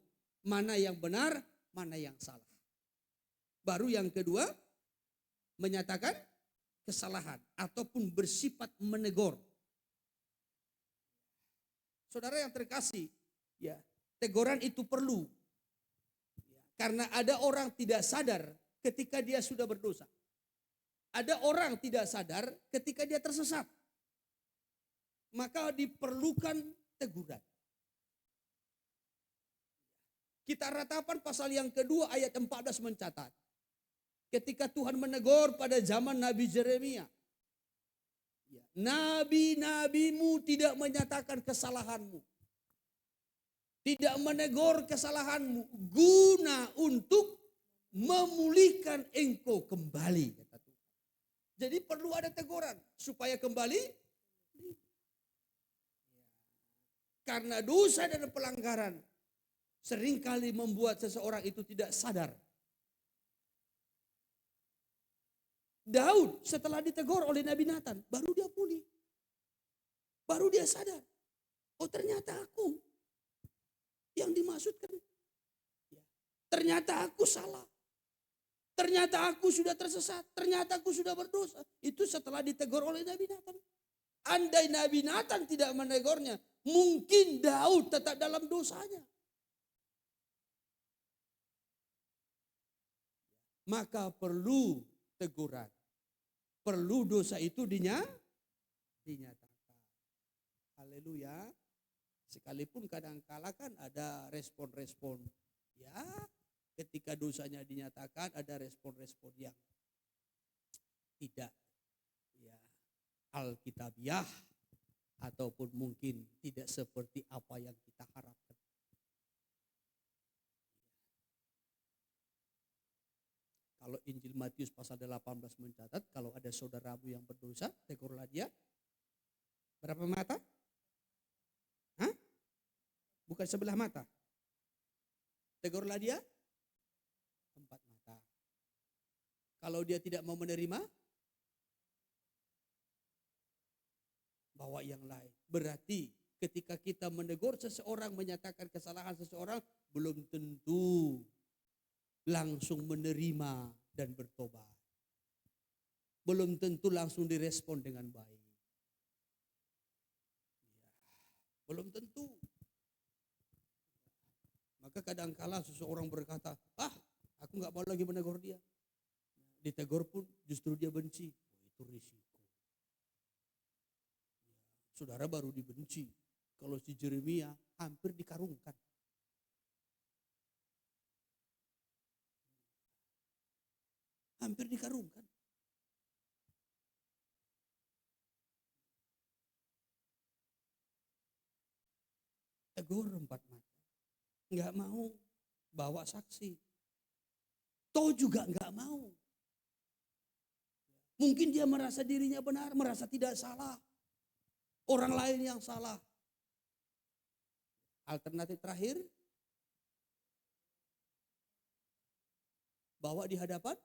mana yang benar, mana yang salah. Baru yang kedua, menyatakan kesalahan ataupun bersifat menegur. Saudara yang terkasih, ya, teguran itu perlu. Karena ada orang tidak sadar ketika dia sudah berdosa. Ada orang tidak sadar ketika dia tersesat. Maka diperlukan teguran. Kita ratapan pasal yang kedua ayat 14 mencatat. Ketika Tuhan menegur pada zaman Nabi Yeremia. Nabi-nabimu tidak menyatakan kesalahanmu. Tidak menegur kesalahanmu. Guna untuk memulihkan engkau kembali, kata Tuhan. Jadi perlu ada teguran supaya kembali. Karena dosa dan pelanggaran seringkali membuat seseorang itu tidak sadar. Daud setelah ditegur oleh Nabi Nathan, baru dia pulih. Baru dia sadar, oh ternyata aku yang dimaksudkan. Ternyata aku salah. Ternyata aku sudah tersesat. Ternyata aku sudah berdosa. Itu setelah ditegur oleh Nabi Nathan. Andai Nabi Nathan tidak menegurnya, mungkin Daud tetap dalam dosanya. Maka perlu teguran. Perlu dosa itu dinyatakan. Haleluya. Sekalipun kadang-kala kan ada respon-respon. Ya, ketika dosanya dinyatakan ada respon-respon yang tidak ya alkitabiah ataupun mungkin tidak seperti apa yang kita harapkan. Kalau Injil Matius pasal 18 mencatat, kalau ada saudaramu yang berdosa, tegurlah dia. Berapa mata? Hah? Bukan sebelah mata. Tegurlah dia 4 mata. Kalau dia tidak mau menerima, bawa yang lain. Berarti ketika kita menegur seseorang, menyatakan kesalahan seseorang, belum tentu langsung menerima dan bertobat. Belum tentu langsung direspon dengan baik. Belum tentu. Maka kadangkala seseorang berkata, aku gak mau lagi menegur dia. Ditegur pun justru dia benci. Itu risiko. Saudara baru dibenci. Kalau si Jeremia hampir dikarungkan. Hampir dikarungkan. Tegur 4 mata. Enggak mau bawa saksi. Toh juga enggak mau. Mungkin dia merasa dirinya benar, merasa tidak salah. Orang lain yang salah. Alternatif terakhir, bawa di hadapan.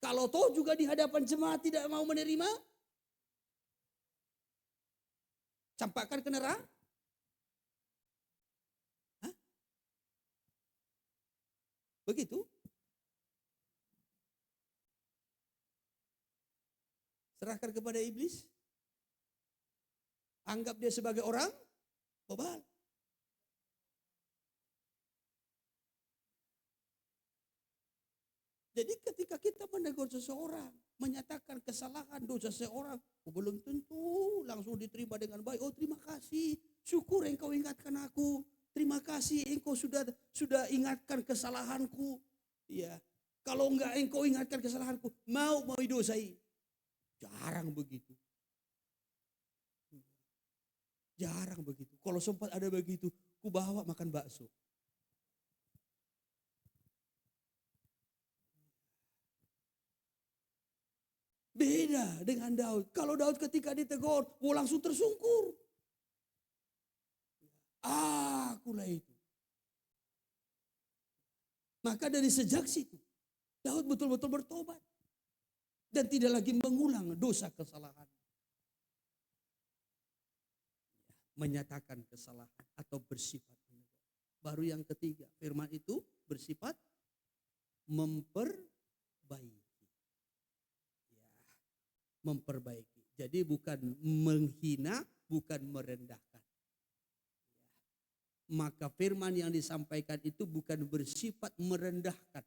Kalau toh juga di hadapan jemaat tidak mau menerima, campakkan ke neraka. Begitu. Serahkan kepada iblis. Anggap dia sebagai orang bebal. Jadi ketika kita menegur seseorang, menyatakan kesalahan dosa seseorang, belum tentu langsung diterima dengan baik. Oh terima kasih, syukur engkau ingatkan aku. Terima kasih engkau sudah ingatkan kesalahanku. Ya, kalau enggak engkau ingatkan kesalahanku, mau didosai. Jarang begitu. Jarang begitu. Kalau sempat ada begitu, ku bawa makan bakso. Beda dengan Daud. Kalau Daud ketika ditegur, langsung tersungkur. Akulah itu. Maka dari sejak situ, Daud betul-betul bertobat. Dan tidak lagi mengulang dosa kesalahan. Menyatakan kesalahan atau bersifat menegur. Baru yang ketiga, firman itu bersifat memperbaiki. Memperbaiki. Jadi bukan menghina, bukan merendahkan. Maka firman yang disampaikan itu bukan bersifat merendahkan.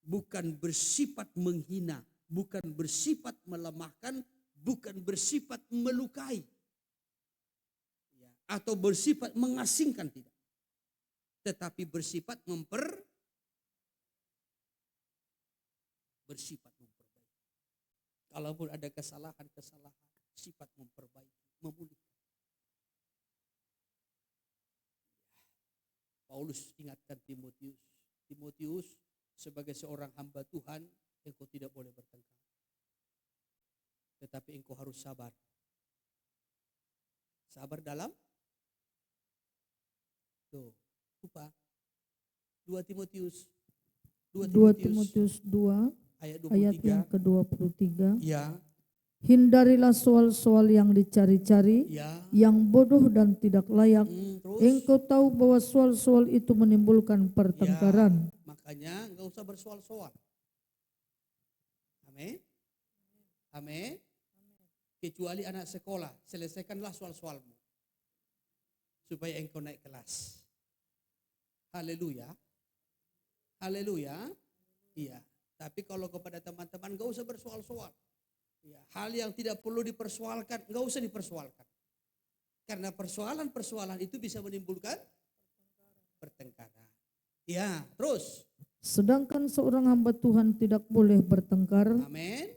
Bukan bersifat menghina, bukan bersifat melemahkan, bukan bersifat melukai. Atau bersifat mengasingkan, tidak. Tetapi bersifat bersifat memperbaiki. Kalaupun ada kesalahan-kesalahan, sifat memperbaiki, memulihkan. Paulus ingatkan Timotius. Timotius, sebagai seorang hamba Tuhan, engkau tidak boleh bertengkar. Tetapi engkau harus sabar. Sabar dalam? Tuh, lupa. 2 Timotius 2 2 Timotius Timotius 2 ayat ayat yang 23. ke-23. Ya, Hindarilah soal-soal yang dicari-cari, ya. yang bodoh dan tidak layak. Terus Engkau tahu bahwa soal-soal itu menimbulkan pertengkaran. makanya enggak usah bersoal-soal. Amin. Amin. Kecuali anak sekolah, selesaikanlah soal-soalmu supaya engkau naik kelas. Haleluya. Haleluya. Iya. Tapi kalau kepada teman-teman enggak usah bersoal-soal. Ya, hal yang tidak perlu dipersoalkan, enggak usah dipersoalkan. Karena persoalan-persoalan itu bisa menimbulkan pertengkaran. Ya, terus. Sedangkan seorang hamba Tuhan tidak boleh bertengkar. Amin.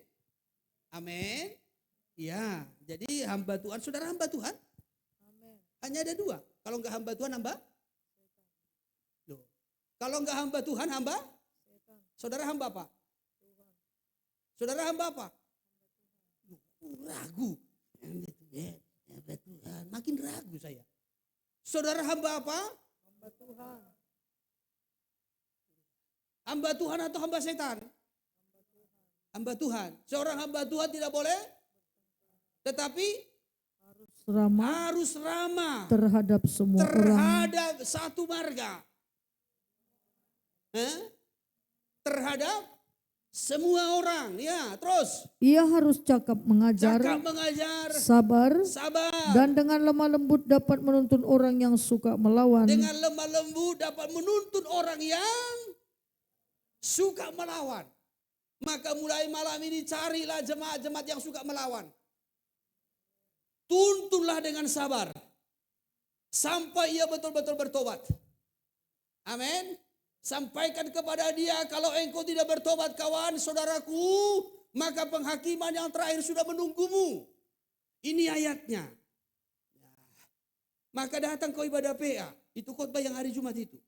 Amin. Ya, jadi hamba Tuhan, saudara hamba Tuhan. Hanya ada 2. Kalau enggak hamba Tuhan, hamba? Loh. Kalau enggak hamba Tuhan, hamba? Saudara hamba apa? Saudara hamba apa? Ragu. Hamba Tuhan. Makin ragu saya. Saudara hamba apa? Hamba Tuhan. Hamba Tuhan atau hamba setan? Hamba Tuhan. Seorang hamba Tuhan tidak boleh, tetapi harus ramah terhadap semua orang. terhadap satu marga. Terhadap semua orang. Ya, terus. Ia harus cakap mengajar, sabar, dan dengan lemah lembut dapat menuntun orang yang suka melawan. Dengan lemah lembut dapat menuntun orang yang suka melawan. Maka mulai malam ini carilah jemaat-jemaat yang suka melawan. Tuntunlah dengan sabar. Sampai ia betul-betul bertobat. Amin. Sampaikan kepada dia, kalau engkau tidak bertobat kawan, saudaraku, maka penghakiman yang terakhir sudah menunggumu. Ini ayatnya. Maka datang kau ibadah PA. Itu khotbah yang hari Jumat itu.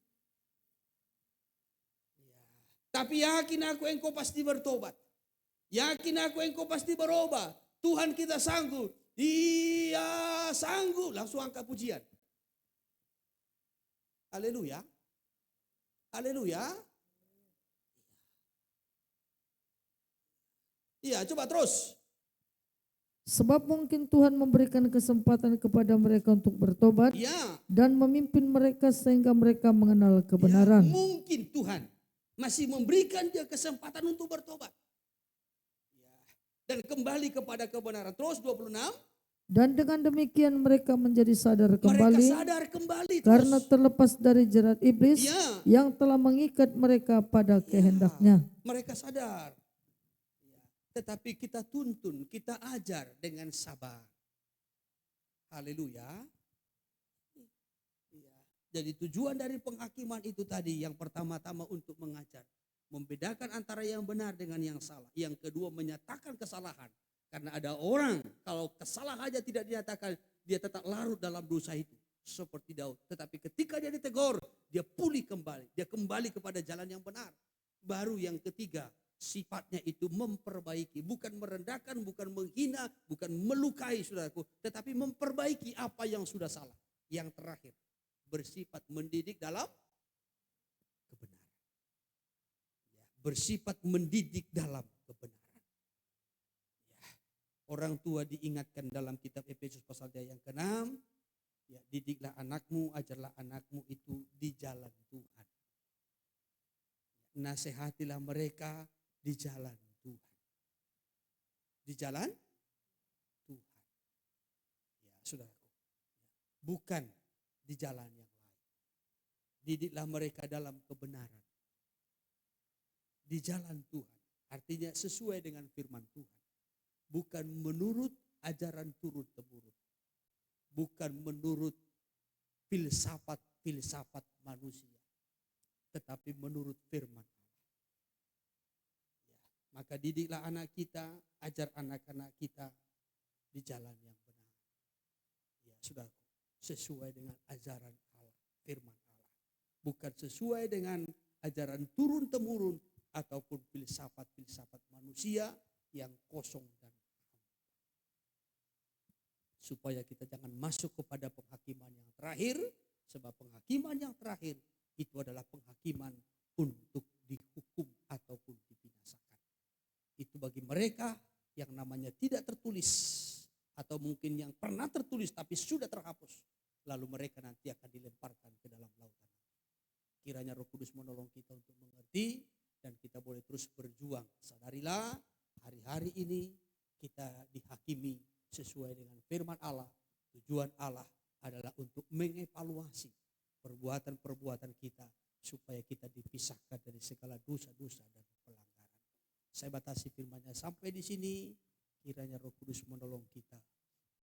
Tapi yakin aku engkau pasti bertobat. Yakin aku engkau pasti berubah. Tuhan kita sanggup. Dia sanggup. Langsung angkat pujian. Haleluya. Haleluya. Iya, coba terus. Sebab mungkin Tuhan memberikan kesempatan kepada mereka untuk bertobat dan memimpin mereka sehingga mereka mengenal kebenaran. Ya, mungkin Tuhan masih memberikan dia kesempatan untuk bertobat. Ya, dan kembali kepada kebenaran. Terus 26. Dan dengan demikian mereka menjadi sadar kembali, terus. Karena terlepas dari jerat iblis yang telah mengikat mereka pada kehendaknya. Mereka sadar. Tetapi kita tuntun, kita ajar dengan sabar. Haleluya. Jadi tujuan dari penghakiman itu tadi, yang pertama-tama untuk mengajar. Membedakan antara yang benar dengan yang salah. Yang kedua menyatakan kesalahan. Karena ada orang kalau kesalahan aja tidak dinyatakan, dia tetap larut dalam dosa itu. Seperti Daud. Tetapi ketika dia ditegur, dia pulih kembali. Dia kembali kepada jalan yang benar. Baru yang ketiga, sifatnya itu memperbaiki. Bukan merendahkan, bukan menghina, bukan melukai saudaraku. Tetapi memperbaiki apa yang sudah salah. Yang terakhir, bersifat mendidik dalam kebenaran. Bersifat mendidik dalam kebenaran. Orang tua diingatkan dalam kitab Efesus pasal yang ke-6, ya, didiklah anakmu, ajarlah anakmu itu di jalan Tuhan. Nasihatilah mereka di jalan Tuhan. Di jalan Tuhan. Ya, saudaraku. Bukan di jalan yang lain. Didiklah mereka dalam kebenaran. Di jalan Tuhan. Artinya sesuai dengan firman Tuhan. Bukan menurut ajaran turun-temurun. Bukan menurut filsafat manusia. Tetapi menurut firman Allah. Ya, maka didiklah anak kita, ajar anak-anak kita di jalan yang benar. Ya, saudaraku, sesuai dengan ajaran Allah, firman Allah. Bukan sesuai dengan ajaran turun-temurun ataupun filsafat manusia yang kosong dan supaya kita jangan masuk kepada penghakiman yang terakhir, sebab penghakiman yang terakhir itu adalah penghakiman untuk dihukum mereka yang namanya tidak tertulis atau mungkin yang pernah tertulis tapi sudah terhapus, lalu mereka nanti akan dilemparkan ke dalam lautan. Kiranya Roh Kudus menolong kita untuk mengerti dan kita boleh terus berjuang. Sadarilah hari-hari ini kita dihakimi sesuai dengan firman Allah. Tujuan Allah adalah untuk mengevaluasi perbuatan-perbuatan kita supaya kita dipisahkan dari segala dosa-dosa dan pelanggaran. Saya batasi firman-Nya sampai di sini. Kiranya Roh Kudus menolong kita